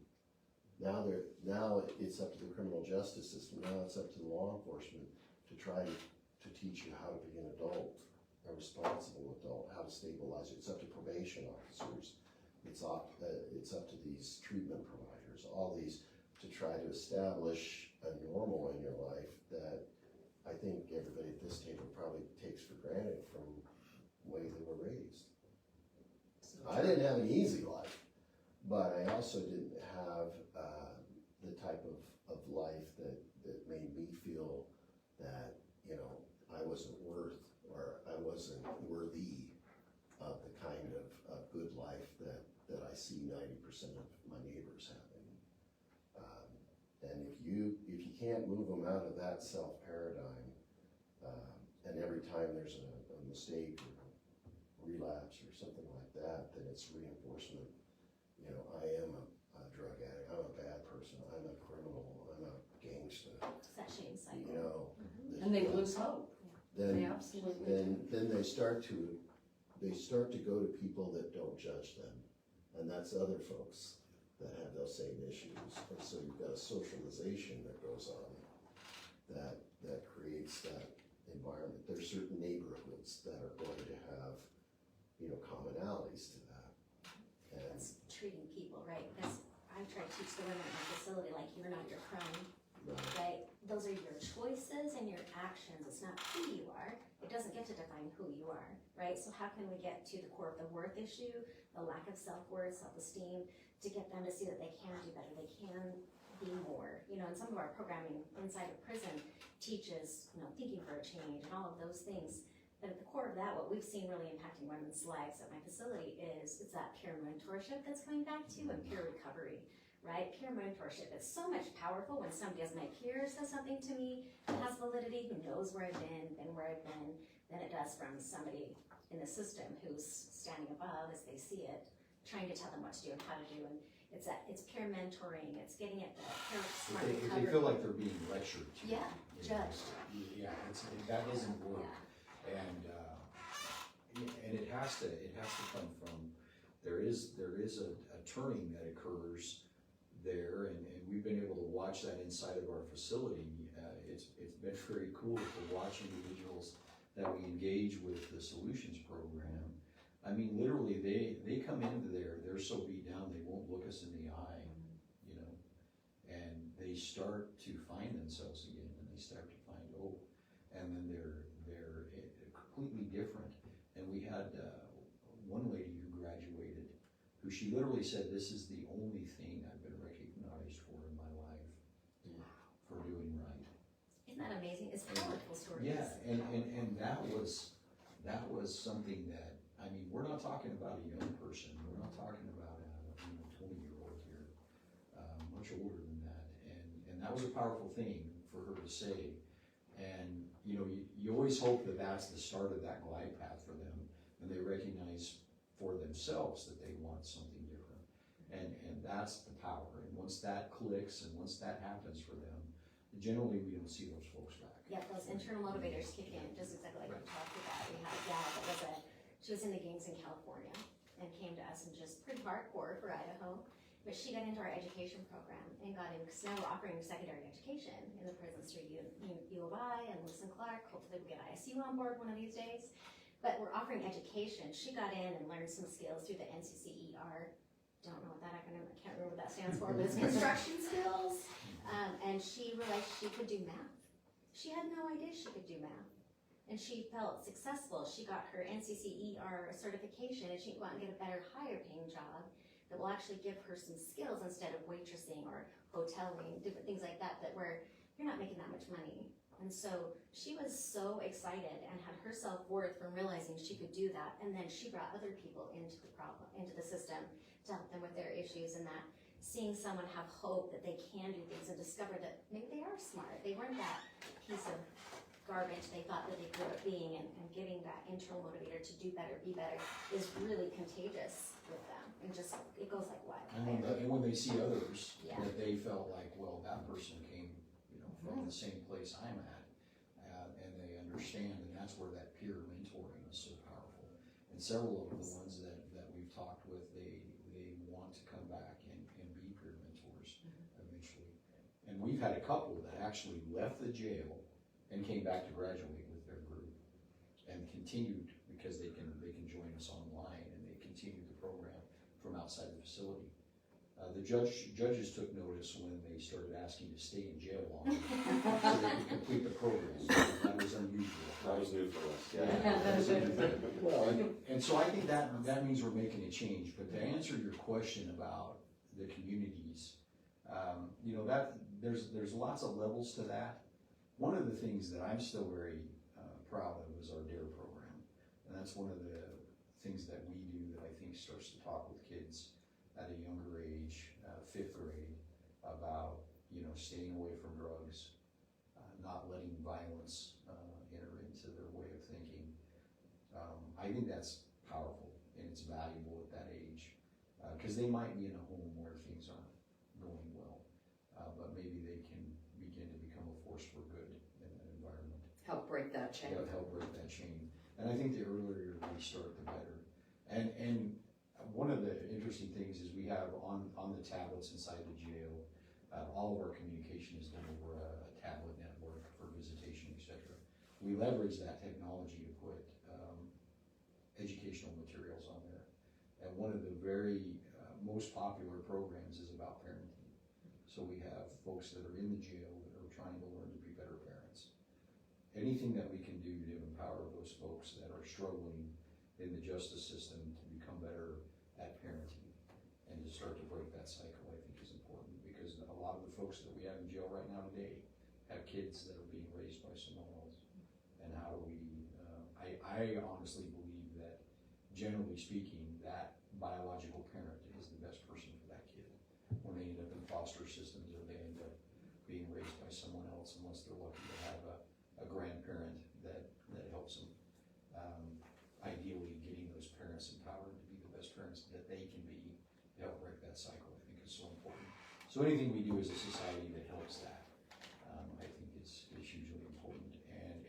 Now it's up to the criminal justice system. Now it's up to the law enforcement to try to teach you how to be an adult, a responsible adult, how to stabilize it. It's up to probation officers. It's up to these treatment providers, all these, to try to establish a normal in your life that I think everybody at this table probably takes for granted from the way they were raised. I didn't have an easy life, but I also didn't have the type of life that made me feel that, I wasn't worth, or I wasn't worthy of the kind of good life that I see 90% of my neighbors having. And if you can't move them out of that self-paradigm, and every time there's a mistake or relapse or something like that, then it's reinforcement. I am a drug addict, I'm a bad person, I'm a criminal, I'm a gangster. It's that shame cycle. And they lose hope. They Then absolutely do. they start to go to people that don't judge them, and that's other folks. that have those same issues. And so you've got a socialization that goes on that creates that environment. There's certain neighborhoods that are going to have, commonalities to that. And It's treating people right, because I try to teach the women in my facility, like, you're not your crone, right? Those are your choices and your actions, it's not who you are. It doesn't get to define who you are, right? So how can we get to the core of the worth issue, the lack of self-worth, self-esteem, to get them to see that they can do better, they can be more. And some of our programming inside of prison teaches, thinking for a change and all of those things. But at the core of that, what we've seen really impacting women's lives at my facility is it's that peer mentorship that's coming back to, and peer recovery, right? Peer mentorship, it's so much powerful when somebody as my peer says something to me that has validity, who knows where I've been where I've been, than it does from somebody in the system who's standing above as they see it, trying to tell them what to do and how to do. And it's peer mentoring, it's getting at the peer smart If recovery. they feel like they're being lectured to. Yeah, you know, judged. Yeah, that doesn't work. Yeah. And it has to come from, there is a turning that occurs there, and we've been able to watch that inside of our facility. It's been very cool to watch individuals that we engage with the solutions program. I mean, literally, they come into there, they're so beat down, they won't look us in the eye, and they start to find themselves again, and they start to find hope, and then they're completely different. And we had one lady who graduated, who she literally said, "This is the only thing I've been recognized for in my life, for doing right." Isn't that amazing? It's powerful stories. Yeah, and that was something that, I mean, we're not talking about a young person, we're not talking about a 20-year-old here, much older than that, and that was a powerful thing for her to say. And you always hope that that's the start of that glide path for them, and they recognize for themselves that they want something different, and that's the power. And once that clicks, and once that happens for them, generally we don't see those folks back. Yeah, those internal motivators kick in, just exactly like we talked about. We had a gal that she was in the gangs in California and came to us and just pretty hardcore for Idaho. But she got into our education program and got in, because now we're offering secondary education in the prisons through U of I and Lewis and Clark. Hopefully we'll get ISU on board one of these days. But we're offering education. She got in and learned some skills through the NCCER. Don't know what that acronym, I can't remember what that stands for, but it's construction skills. And she realized she could do math. She had no idea she could do math. And she felt successful. She got her NCCER certification, and she can go out and get a better, higher paying job that will actually give her some skills instead of waitressing or hoteling, different things like that, where you're not making that much money. And so she was so excited and had her self-worth from realizing she could do that. And then she brought other people into the system to help them with their issues, and that seeing someone have hope that they can do things and discover that maybe they are smart. They weren't that piece of garbage they thought that they grew up being, and giving that internal motivator to do better, be better, is really contagious with them. And just, it goes like wildfire. And when they see others, Yeah. that they felt like, well, that person came, from the same place I'm at, and they understand, and that's where that peer mentoring is so powerful. And several of the ones that we've talked with, they want to come back and be peer mentors eventually. And we've had a couple that actually left the jail and came back to graduate with their group, and continued, because they can join us online, and they continued the program from outside the facility. The judges took notice when they started asking to stay in jail longer so they could complete the program. That was unusual. That was new for us. That was unusual. Well, and so I think that means we're making a change. But to answer your question about the communities, there's lots of levels to that. One of the things that I'm still very proud of is our DARE program, and that's one of the things that we do that I think starts to talk with kids at a younger age, 5th grade, about staying away from drugs, not letting violence enter into their way of thinking. I think that's powerful, and it's valuable at that age, because they might be in a home where things aren't going well, but maybe they can begin to become a force for good in that environment. Help break that chain. Yeah, help break that chain. And I think the earlier we start, the better. And one of the interesting things is we have on the tablets inside the jail, all of our communication is done over a tablet network for visitation, et cetera. We leverage that technology to put educational materials on there. And one of the very most popular programs is about parenting. So we have folks that are in the jail that are trying to learn to be better parents. Anything that we can do to empower those folks that are struggling in the justice system to become better at parenting and to start to break that cycle, I think is important, because a lot of the folks that we have in jail right now today have kids that are being raised by someone else. And how do we, I honestly believe that, generally speaking, that biological parent is the best person for that kid. When they end up in foster systems or they end up being raised by someone else, unless they're lucky to have a grandparent that helps them. Ideally, getting those parents empowered to be the best parents that they can be to help break that cycle, I think is so important. So anything we do as a society that helps that, I think is hugely important.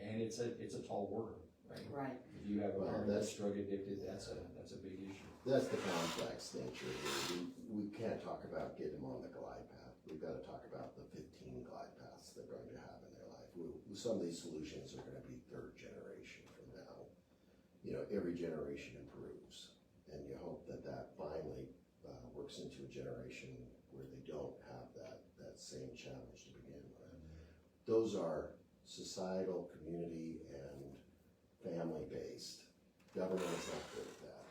And it's a tall order, right? Right. If you have a Well, parent that's drug addicted, that's a big issue. That's the complex nature here. We can't talk about getting them on the glide path. We've got to talk about the 15 glide paths they're going to have in their life. Some of these solutions are going to be third generation from now. You know, every generation improves, and you hope that finally works into a generation where they don't have that same challenge to begin with. Those are societal, community, and family-based. Government is not good at that.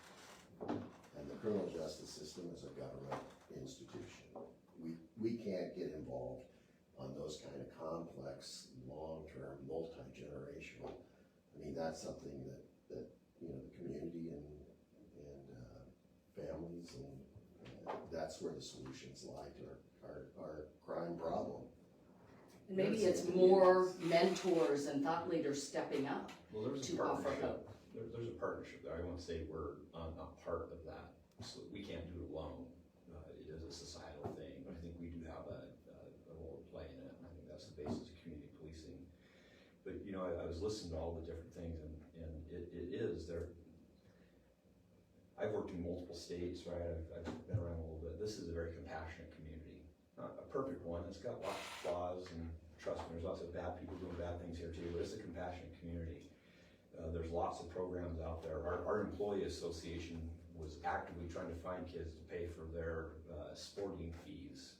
And the criminal justice system is a government institution. We can't get involved on those kind of complex, long-term, multi-generational. I mean, that's something that you know, the community and families, and that's where the solutions lie to our crime problem. And maybe it's more mentors and thought leaders stepping up Well, there's a to offer partnership. hope. There's a partnership there. I won't say we're not part of that. So we can't do it alone. It is a societal thing, but I think we do have a role to play in it. And I think that's the basis of community policing. But you know, I was listening to all the different things, and it is there. I've worked in multiple states, right? I've been around a little bit. This is a very compassionate community. Not a perfect one. It's got lots of flaws, and trust me, there's lots of bad people doing bad things here too, but it's a compassionate community. There's lots of programs out there. Our employee association was actively trying to find kids to pay for their sporting fees,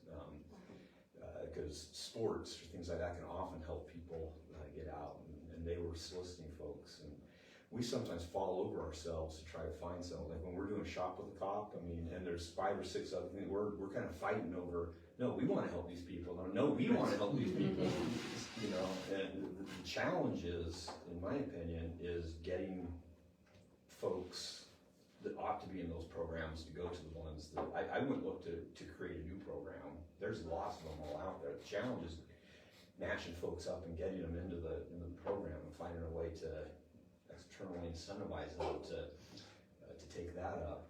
because sports or things like that can often help people get out, and they were soliciting folks. And we sometimes fall over ourselves to try to find something. Like when we're doing shop with a cop, I mean, and there's 5 or 6 other things, we're kind of fighting over, no, we want to help these people. No, we want to help these people. You know, and the challenge is, in my opinion, is getting folks that ought to be in those programs to go to the ones that, I wouldn't look to create a new program. There's lots of them all out there. The challenge is matching folks up and getting them into the program and finding a way to externally incentivize them to take that up,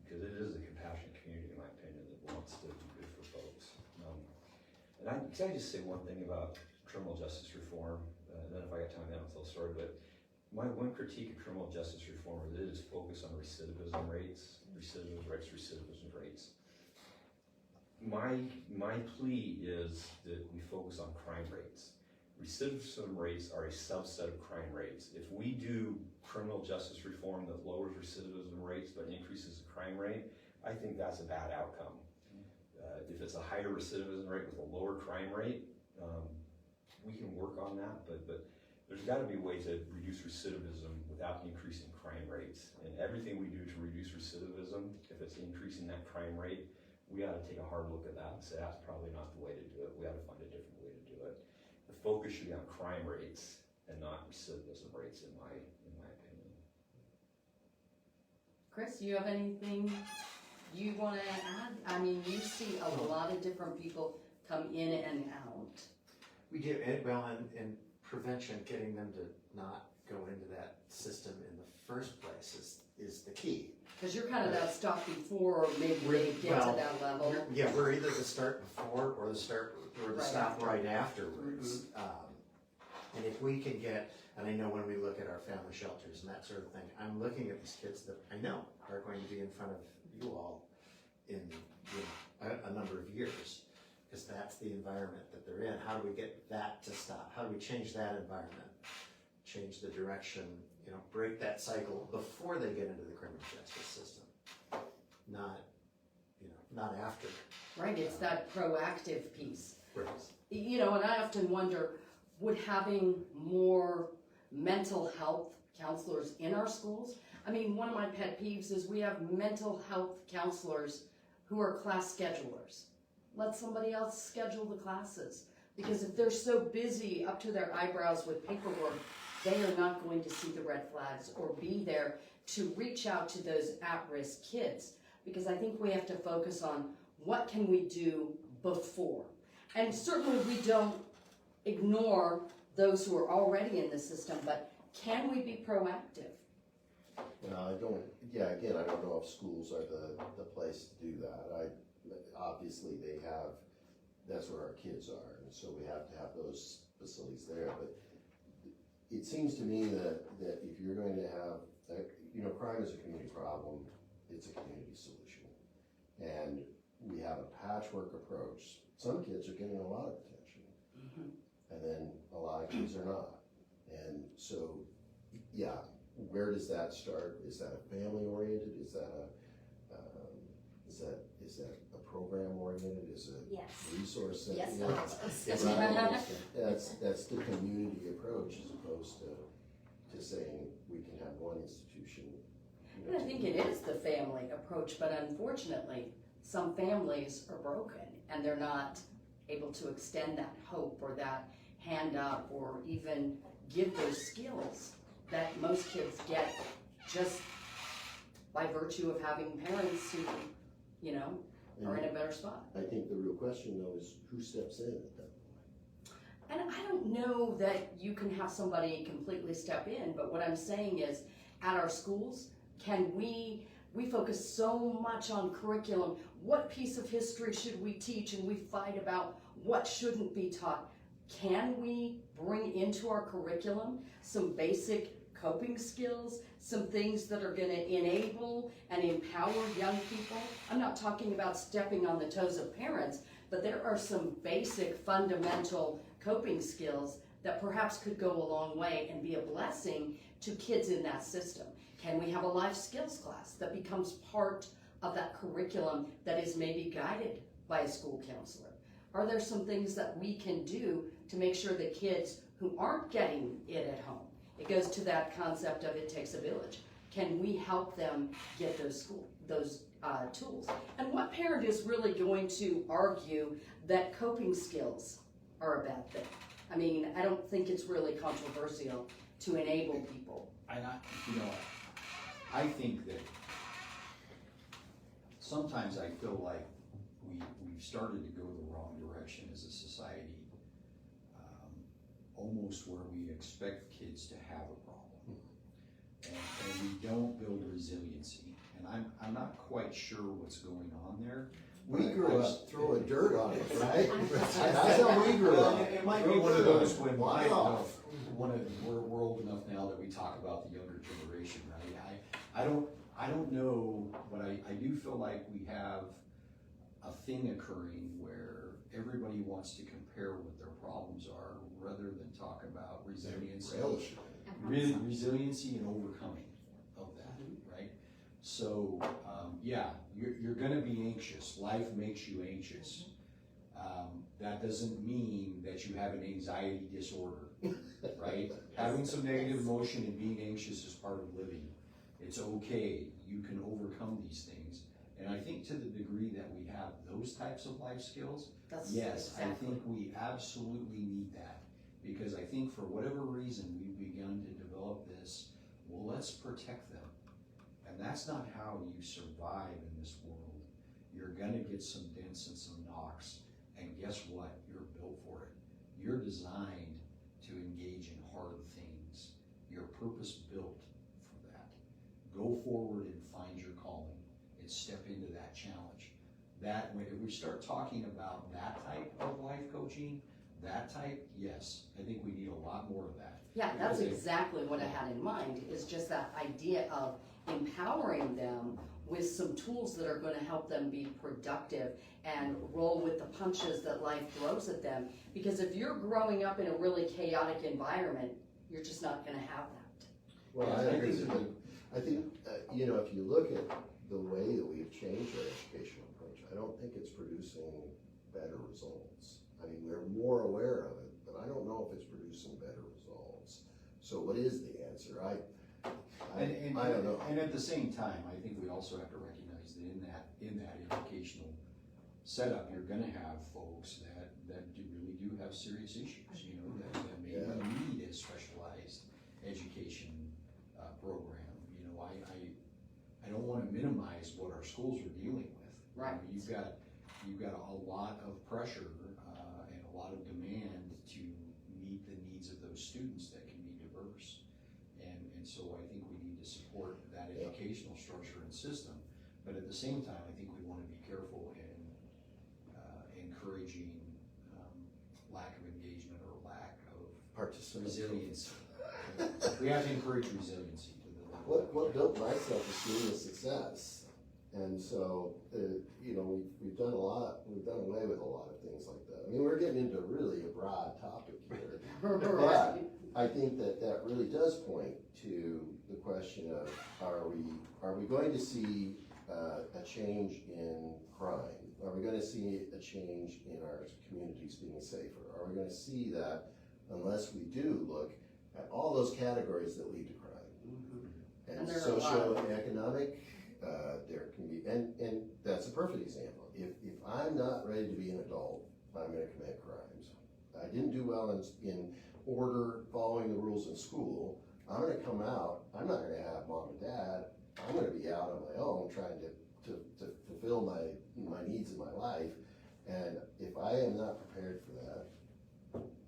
because it is a compassionate community, in my opinion, that wants to do good for folks. Can I just say one thing about criminal justice reform, and then if I got time, then I'll tell a story, but my one critique of criminal justice reform is it is focused on recidivism rates. My plea is that we focus on crime rates. Recidivism rates are a subset of crime rates. If we do criminal justice reform that lowers recidivism rates but increases the crime rate, I think that's a bad outcome. If it's a higher recidivism rate with a lower crime rate, we can work on that, but there's got to be a way to reduce recidivism without increasing crime rates. And everything we do to reduce recidivism, if it's increasing that crime rate, we ought to take a hard look at that and say that's probably not the way to do it. We ought to find a different way to do it. The focus should be on crime rates and not recidivism rates, in my opinion. Chris, you have anything you want to add? I mean, you see a lot of different people come in and out. We do, and prevention, getting them to not go into that system in the first place is the key. Because you're kind of that stop before maybe they get to that level. We're either the start before or the stop right afterwards. And if we can get, and I know when we look at our family shelters and that sort of thing, I'm looking at these kids that I know are going to be in front of you all in a number of years, because that's the environment that they're in. How do we get that to stop? How do we change that environment? Change the direction, break that cycle before they get into the criminal justice system, not after. Right, it's that proactive piece. Right. And I often wonder, would having more mental health counselors in our schools? I mean, one of my pet peeves is we have mental health counselors who are class schedulers. Let somebody else schedule the classes. Because if they're so busy up to their eyebrows with paperwork, they are not going to see the red flags or be there to reach out to those at-risk kids. Because I think we have to focus on what can we do before. And certainly we don't ignore those who are already in the system, but can we be proactive? Again, I don't know if schools are the place to do that. Obviously that's where our kids are, and so we have to have those facilities there, but it seems to me that if you're going to have, crime is a community problem, it's a community solution. And we have a patchwork approach. Some kids are getting a lot of attention, and then a lot of kids are not. And so, where does that start? Is that a family oriented? Is that a program oriented? Is it Yes. resource centered? Yes. Yes. That's the community approach, as opposed to saying we can have one institution. And I think it is the family approach, but unfortunately, some families are broken and they're not able to extend that hope or that hand up or even give those skills that most kids get just by virtue of having parents who, are in a better spot. I think the real question though is who steps in at that point? And I don't know that you can have somebody completely step in, but what I'm saying is, at our schools, can we focus so much on curriculum, what piece of history should we teach, and we fight about what shouldn't be taught. Can we bring into our curriculum some basic coping skills, some things that are going to enable and empower young people? I'm not talking about stepping on the toes of parents, but there are some basic fundamental coping skills that perhaps could go a long way and be a blessing to kids in that system. Can we have a life skills class that becomes part of that curriculum that is maybe guided by a school counselor? Are there some things that we can do to make sure that kids who aren't getting it at home, it goes to that concept of it takes a village, can we help them get those tools? And what parent is really going to argue that coping skills are a bad thing? I mean, I don't think it's really controversial to enable people. I think that sometimes I feel like we've started to go the wrong direction as a society, almost where we expect kids to have a problem, and we don't build resiliency. And I'm not quite sure what's going on there. We grew up throwing dirt on it, right? That's how we grew up. It might be one of those when we're old enough now that we talk about the younger generation, right? I don't know, but I do feel like we have a thing occurring where everybody wants to compare what their problems are rather than talk about resiliency. Resiliency and overcoming of that, right? So, you're gonna be anxious. Life makes you anxious. That doesn't mean that you have an anxiety disorder, right? Having some negative emotion and being anxious is part of living. It's okay. You can overcome these things. And I think to the degree that we have those types of life skills, yes, exactly. I think we absolutely need that. Because I think for whatever reason we've begun to develop this, well, let's protect them. And that's not how you survive in this world. You're gonna get some dents and some knocks, and guess what? You're built for it. You're designed to engage in hard things. You're purpose built for that. Go forward and find your calling and step into that challenge. That, if we start talking about that type of life coaching, that type, yes, I think we need a lot more of that. Yeah, that's Because exactly what I had in mind, is just that idea of empowering them with some tools that are gonna help them be productive and roll with the punches that life throws at them. Because if you're growing up in a really chaotic environment, you're just not gonna have that. Well, Yeah, I I agree think with you. I think, you know, if you look at the way that we've changed our educational approach, I don't think it's producing better results. I mean, we're more aware of it, but I don't know if it's producing better results. So what is the answer? I don't know. And at the same time, I think we also have to recognize that in that educational setup, you're gonna have folks that really do have serious issues, you know, that maybe need a specialized education program. You know, I don't wanna minimize what our schools are dealing with. Right. You know, you've got a lot of pressure and a lot of demand to meet the needs of those students that can be diverse. And so I think we need to support that educational structure and system, but at the same time, I think we wanna be careful in encouraging lack of engagement or lack of resilience. We have to encourage resiliency to the level. What built my self-esteem is success. And so, you know, we've done away with a lot of things like that. I mean, we're getting into really a broad topic here. But I think that really does point to the question of, are we going to see a change in crime? Are we gonna see a change in our communities being safer? Are we gonna see that unless we do look at all those categories that lead to crime? And there are a lot of socioeconomic, there can be, and that's a perfect example. If I'm not ready to be an adult, I'm gonna commit crimes. I didn't do well in order, following the rules in school. I'm gonna come out, I'm not gonna have mom and dad, I'm gonna be out on my own trying to fulfill my needs in my life. And if I am not prepared for that,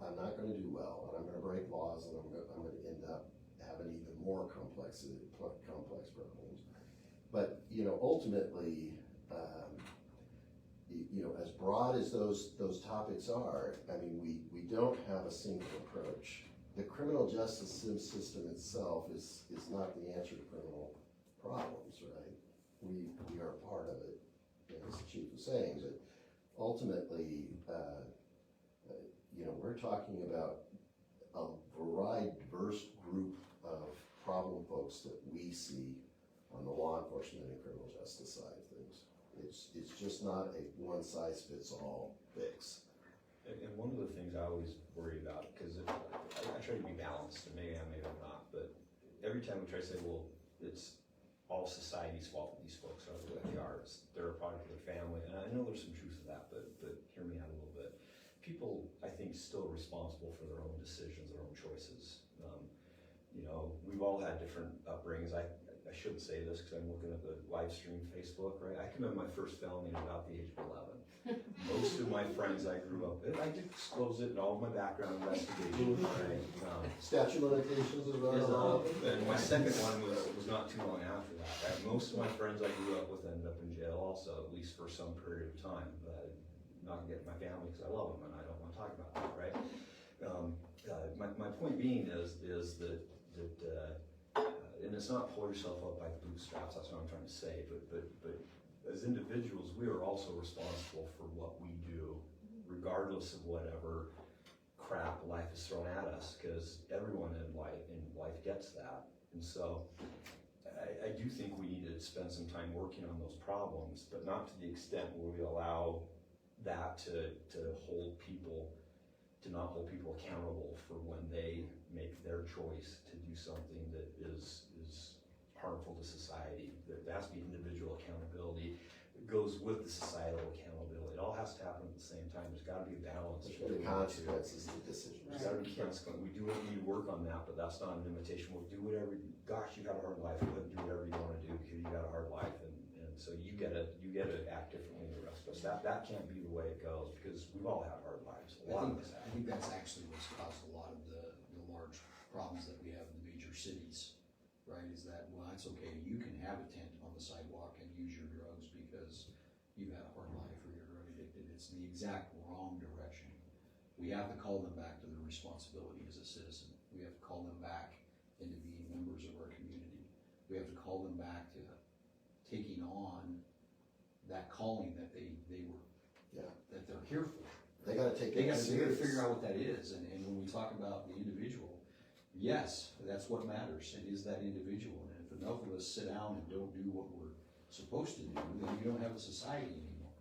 I'm not gonna do well, and I'm gonna break laws, and I'm gonna end up having even more complex problems. But, you know, ultimately, you know, as broad as those topics are, I mean, we don't have a single approach. The criminal justice system itself is not the answer to criminal problems, right? We are part of it, as the chief was saying, but ultimately, you know, we're talking about a varied, diverse group of problem folks that we see on the law enforcement and criminal justice side of things. It's just not a one-size-fits-all fix. And one of the things I always worry about, because I try to be balanced, and maybe I'm not, but every time we try to say, well, it's all society's fault that these folks are the way they are, they're a product of their family, and I know there's some truth to that, but hear me out a little bit. People, I think, still responsible for their own decisions, their own choices. You know, we've all had different upbringings. I shouldn't say this because I'm looking at the live stream Facebook, right? I committed my first felony at about the age of 11. Most of my friends I grew up with, I did disclose it in all of my background investigation, right? Statute of limitations is around. And my second one was not too long after that, right? Most of my friends I grew up with ended up in jail also, at least for some period of time. But not gonna get my family because I love them and I don't want to talk about that, right? My point being is that and it's not pull yourself up by the bootstraps, that's what I'm trying to say, but as individuals, we are also responsible for what we do, regardless of whatever crap life is thrown at us, because everyone in life gets that. And so I do think we need to spend some time working on those problems, but not to the extent where we allow that to not hold people accountable for when they make their choice to do something that is harmful to society. There has to be individual accountability that goes with the societal accountability. It all has to happen at the same time. There's got to be a balance. The consequences of the decision. There's got to be consequence. We do need to work on that, but that's not an invitation. We'll do whatever. Gosh, you got a hard life. Go ahead and do whatever you want to do because you got a hard life, and so you get to act differently than the rest of us. That can't be the way it goes because we've all had hard lives. I think that's actually what's caused a lot of the large problems that we have in the major cities, right? Is that, well, it's okay, you can have a tent on the sidewalk and use your drugs because you had a hard life or you're drug addicted. It's the exact wrong direction. We have to call them back to their responsibility as a citizen. We have to call them back into being members of our community. We have to call them back to taking on that calling that they were, that they're here for. They gotta take They it gotta serious. figure out what that is, and when we talk about the individual, yes, that's what matters, it is that individual, and if enough of us sit down and don't do what we're supposed to do, then you don't have a society anymore,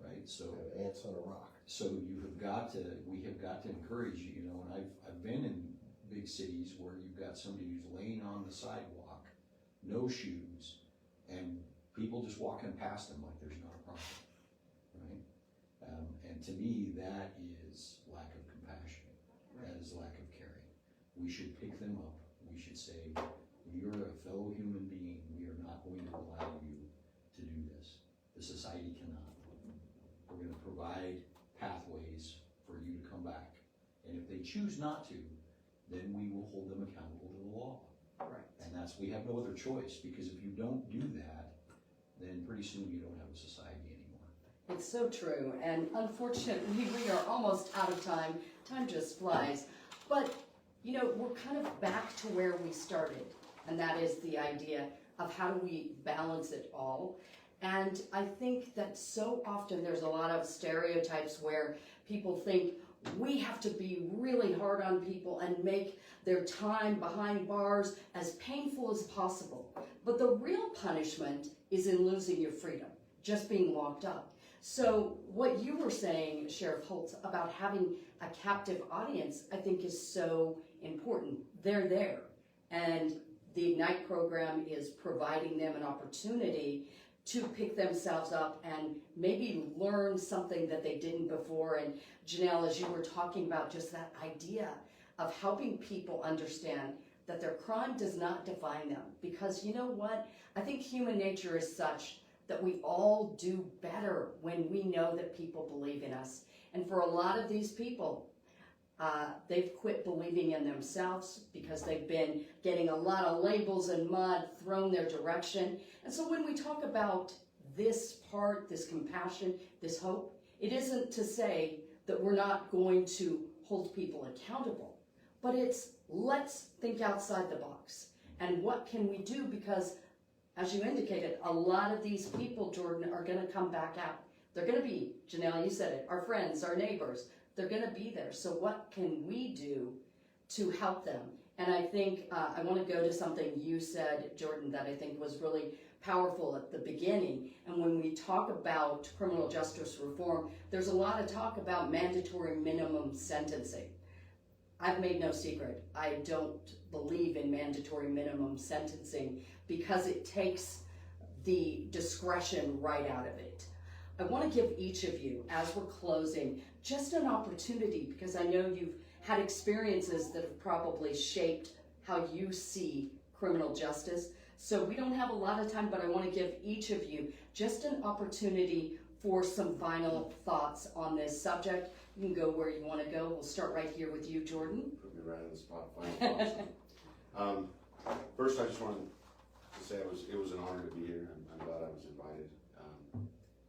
right? So, Ants on a rock. so we have got to encourage, you know, and I've been in big cities where you've got somebody who's laying on the sidewalk, no shoes, and people just walking past them like there's not a problem, right? And to me, that is lack of compassion. That is lack of caring. We should pick them up. We should say, you're a fellow human being. We are not going to allow you to do this. The society cannot. We're going to provide pathways for you to come back. And if they choose not to, then we will hold them accountable to the law. Right. And we have no other choice, because if you don't do that, then pretty soon you don't have a society anymore. It's so true, and unfortunately, we are almost out of time. Time just flies. But, you know, we're kind of back to where we started, and that is the idea of how do we balance it all. And I think that so often there's a lot of stereotypes where people think we have to be really hard on people and make their time behind bars as painful as possible. But the real punishment is in losing your freedom, just being locked up. So what you were saying, Sheriff Hulse, about having a captive audience, I think is so important. They're there. And the Ignite program is providing them an opportunity to pick themselves up and maybe learn something that they didn't before. And Janell, as you were talking about, just that idea of helping people understand that their crime does not define them. Because you know what? I think human nature is such that we all do better when we know that people believe in us. And for a lot of these people, they've quit believing in themselves because they've been getting a lot of labels and mud thrown their direction. And so when we talk about this part, this compassion, this hope, it isn't to say that we're not going to hold people accountable, but it's let's think outside the box. And what can we do? Because as you indicated, a lot of these people, Jordan, are going to come back out. They're going to be, Janell, you said it, our friends, our neighbors. They're going to be there. So what can we do to help them? And I think I want to go to something you said, Jordan, that I think was really powerful at the beginning. And when we talk about criminal justice reform, there's a lot of talk about mandatory minimum sentencing. I've made no secret. I don't believe in mandatory minimum sentencing because it takes the discretion right out of it. I want to give each of you, as we're closing, just an opportunity, because I know you've had experiences that have probably shaped how you see criminal justice. So we don't have a lot of time, but I want to give each of you just an opportunity for some final thoughts on this subject. You can go where you want to go. We'll start right here with you, Jordan. Put me right on the spot, final thoughts. First, I just wanted to say it was an honor to be here. I'm glad I was invited.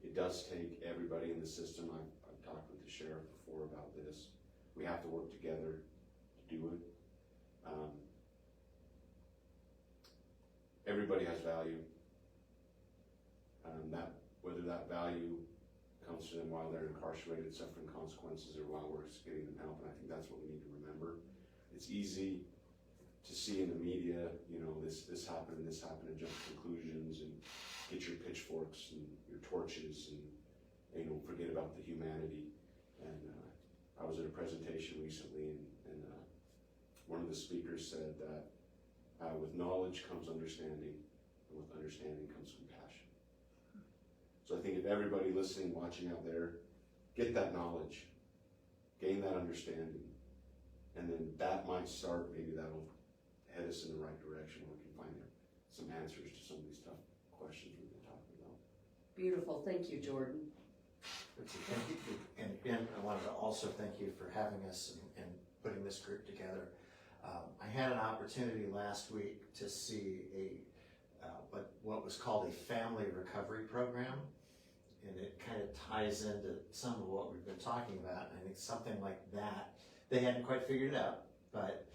It does take everybody in the system. I've talked with the sheriff before about this. We have to work together to do it. Everybody has value. Whether that value comes to them while they're incarcerated, suffering consequences, or while we're getting them help, and I think that's what we need to remember. It's easy to see in the media, you know, this happened, and jump to conclusions and get your pitchforks and your torches and you know, forget about the humanity. And I was at a presentation recently, and one of the speakers said that with knowledge comes understanding, and with understanding comes compassion. So I think if everybody listening, watching out there, get that knowledge, gain that understanding, and then that might start, maybe that'll head us in the right direction where we can find some answers to some of these tough questions we've been talking about. Beautiful. Thank you, Jordan. Thank you. And Ben, I wanted to also thank you for having us and putting this group together. I had an opportunity last week to see what was called a family recovery program and it kind of ties into some of what we've been talking about. And I think something like that, they hadn't quite figured it out, but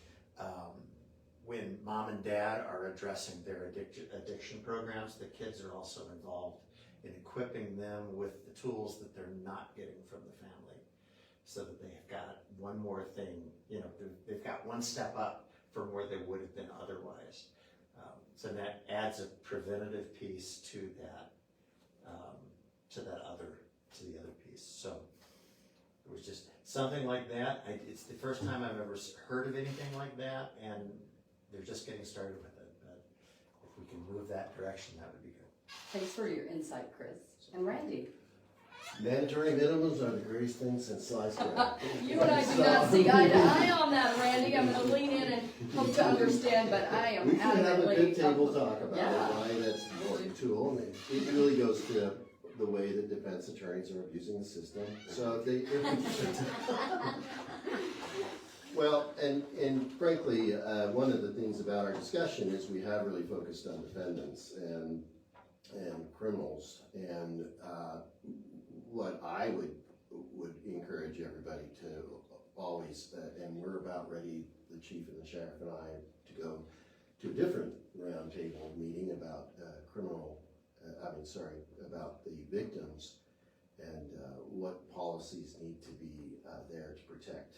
when mom and dad are addressing their addiction programs, the kids are also involved in equipping them with the tools that they're not getting from the family, so that they've got one more thing, they've got one step up from where they would have been otherwise. So that adds a preventative piece to that, to the other piece. So it was just something like that. It's the first time I've ever heard of anything like that, and they're just getting started with it. But if we can move that direction, that would be good. Thanks for your insight, Chris. And Randy? Mandatory minimums are the greatest thing since sliced bread. You and I do not see eye to eye on that, Randy. I'm gonna lean in and hope to understand, but I am We can have a adamantly. good table talk about Yeah. why that's an important tool, and it really goes to the way that defense attorneys are abusing the system. So well, and frankly, one of the things about our discussion is we have really focused on defendants and criminals, and what I would encourage everybody to always, and we're about ready, the chief and the sheriff and I, to go to a different roundtable meeting about about the victims and what policies need to be there to protect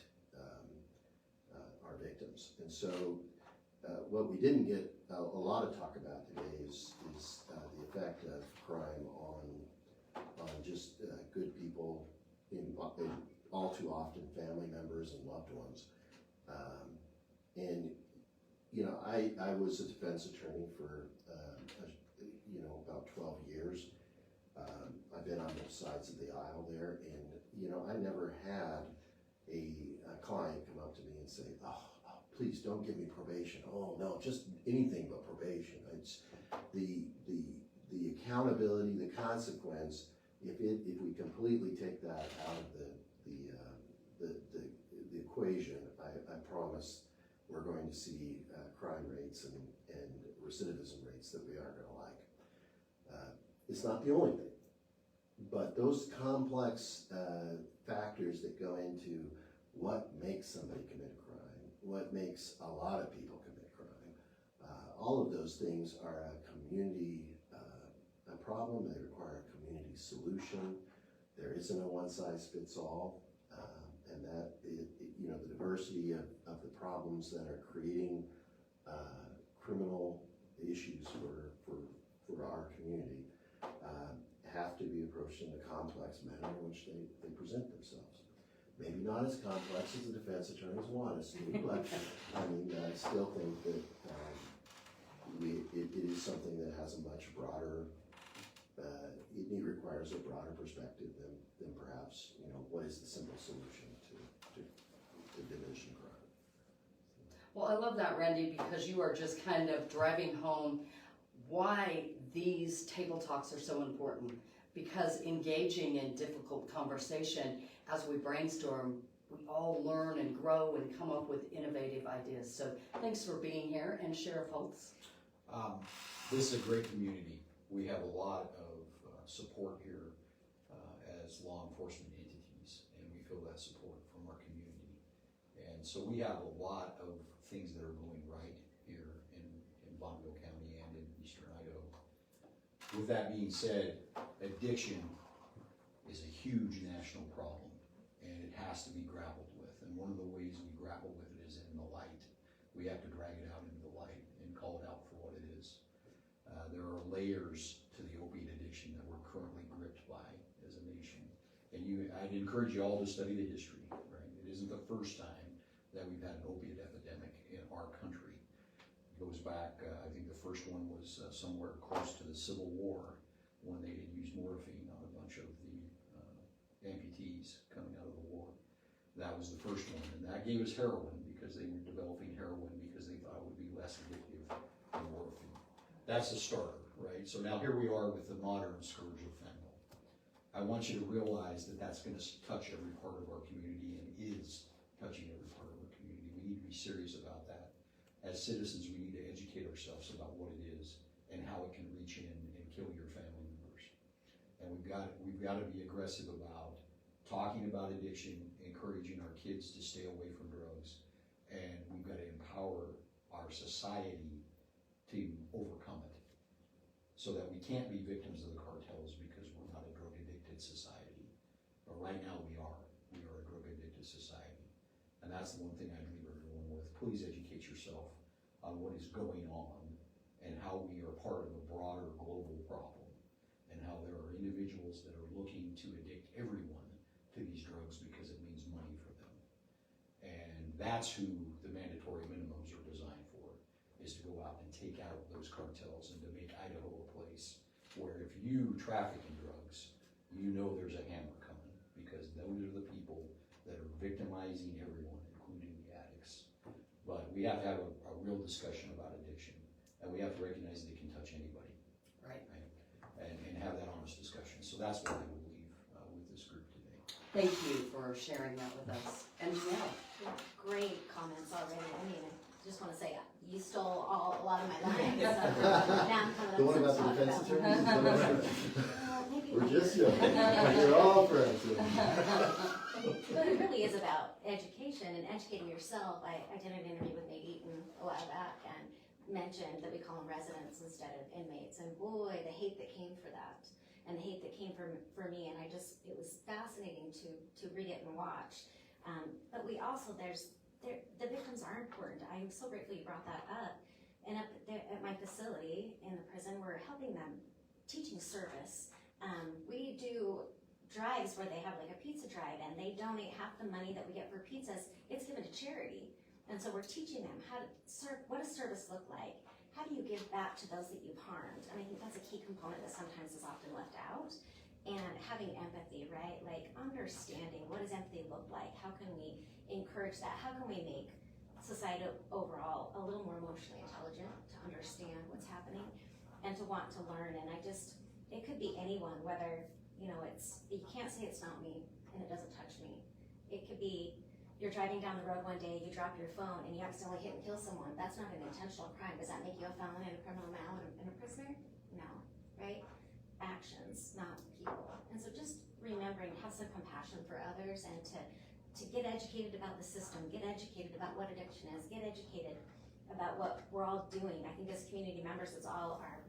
our victims. And so what we didn't get a lot of talk about today is the effect of crime on just good people, in all too often family members and loved ones. And I was a defense attorney for about 12 years. I've been on both sides of the aisle there, and I never had a client come up to me and say, oh, please don't give me probation. Oh no, just anything but probation. It's the accountability, the consequence. If we completely take that out of the equation, I promise we're going to see crime rates and recidivism rates that we aren't going to like. It's not the only thing, but those complex factors that go into what makes somebody commit a crime, what makes a lot of people commit crime, all of those things are a community a problem. They require a community solution. There isn't a one-size-fits-all, and that the diversity of the problems that are creating criminal issues for our community have to be approached in a complex manner in which they present themselves. Maybe not as complex as the defense attorneys want us to, but I still think that it is something that has a much broader, it requires a broader perspective than perhaps, what is the simple solution to diminishing crime. Well, I love that, Randy, because you are just kind of driving home why these table talks are so important. Because engaging in difficult conversation as we brainstorm, we all learn and grow and come up with innovative ideas. So thanks for being here. And Sheriff Hulse. This is a great community. We have a lot of support here as law enforcement entities, and we feel that support from our community. And so we have a lot of things that are going right here in Bonneville County and in eastern Idaho. With that being said, addiction is a huge national problem, and it has to be grappled with. And one of the ways we grapple with it is in the light. We have to drag it out into the light and call it out for what it is. There are layers to the opiate addiction that we're currently gripped by as a nation. And I'd encourage you all to study the history, right? It isn't the first time that we've had an opiate epidemic in our country. It goes back, I think the first one was somewhere close to the Civil War, when they had used morphine on a bunch of the amputees coming out of the war. That was the first one, and that gave us heroin because they were developing heroin because they thought it would be less addictive than morphine. That's the starter, right? So now here we are with the modern scourge of fentanyl. I want you to realize that that's going to touch every part of our community and is touching every part of our community. We need to be serious about that. As citizens, we need to educate ourselves about what it is and how it can reach in and kill your family members. And we've got gotta be aggressive about talking about addiction, encouraging our kids to stay away from drugs, and we've gotta empower our society to overcome it. So that we can't be victims of the cartels because we're not a drug addicted society. But right now we are a drug addicted society. And that's the one thing I'd leave everyone with. Please educate yourself on what is going on and how we are part of a broader global problem, and how there are individuals that are looking to addict everyone to these drugs because it means money for them. And that's who the mandatory minimums are designed for, is to go out and take out those cartels and to make Idaho a place where if you traffic in drugs, you know there's a hammer coming, because those are the people that are victimizing everyone, including the addicts. But we have to have a real discussion about addiction, and we have to recognize that it can touch anybody. Right. And have that honest discussion. So that's what I will leave with this group today. Thank you for sharing that with us. And Janell. Great comments already. I mean, I just wanna say, you stole a lot of my lines, so now I'm coming up The one with about some the to talk defense about. attorney? Maybe We're not. just joking. You're all friends. But it really is about education and educating yourself. I did an interview with Nate Eaton a while back and mentioned that we call them residents instead of inmates, and boy, the hate that came for that, and the hate that came for me, and it was fascinating to read it and watch. But we also, the victims are important. I'm so grateful you brought that up. And up there at my facility in the prison, we're helping them, teaching service. We do drives where they have like a pizza drive, and they donate half the money that we get for pizzas. It's given to charity. And so we're teaching them how to serve, what does service look like? How do you give back to those that you've harmed? And I think that's a key component that sometimes is often left out. And having empathy, right? Like understanding, what does empathy look like? How can we encourage that? How can we make society overall a little more emotionally intelligent to understand what's happening and to want to learn? And it could be anyone, whether, you can't say it's not me and it doesn't touch me. It could be you're driving down the road one day, you drop your phone and you accidentally hit and kill someone. That's not an intentional crime. Does that make you a felon and a criminal now and a prisoner? No, right? Actions, not people. And so just remembering, have some compassion for others, and to get educated about the system, get educated about what addiction is, get educated about what we're all doing. I think as community members, it's all our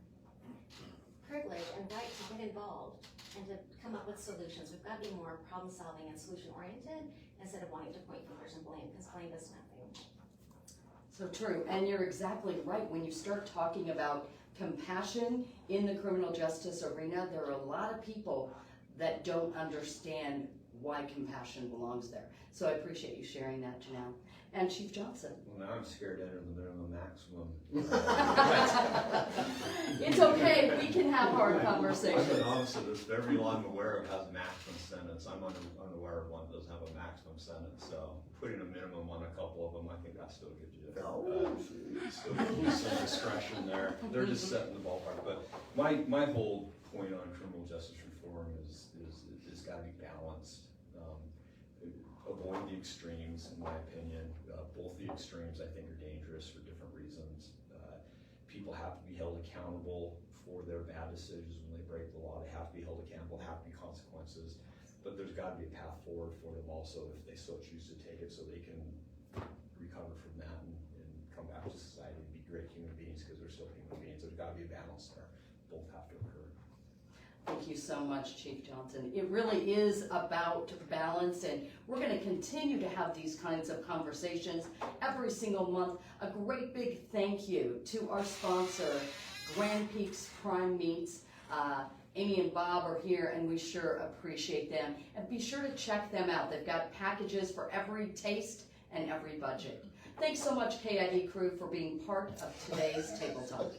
privilege and right to get involved and to come up with solutions. We've got to be more problem solving and solution oriented instead of wanting to point fingers and blame, because blame does nothing. So true, and you're exactly right. When you start talking about compassion in the criminal justice arena, there are a lot of people that don't understand why compassion belongs there. So I appreciate you sharing that, Janell. And Chief Johnson. Well, now I'm scared to enter the minimum maximum. It's okay, we can have hard I'm conversations. an officer that every law I'm aware of has a maximum sentence. I'm unaware of one that doesn't have a maximum sentence, so putting a minimum on a couple of them, I think that still gives you still gives you some discretion there. They're just setting the ballpark. But my whole point on criminal justice reform is got to be balanced. Avoid the extremes, in my opinion. Both the extremes, I think, are dangerous for different reasons. People have to be held accountable for their bad decisions when they break the law. They have to be held accountable, have to be consequences. But there's got to be a path forward for them also if they so choose to take it, so they can recover from that and come back to society and be great human beings, because they're still human beings. There's got to be a balance there. Both have to occur. Thank you so much, Chief Johnson. It really is about balance, and we're going to continue to have these kinds of conversations every single month. A great big thank you to our sponsor, Grand Peaks Prime Meats. Amy and Bob are here, and we sure appreciate them. And be sure to check them out. They've got packages for every taste and every budget. Thanks so much, KID crew, for being part of today's Table Talk.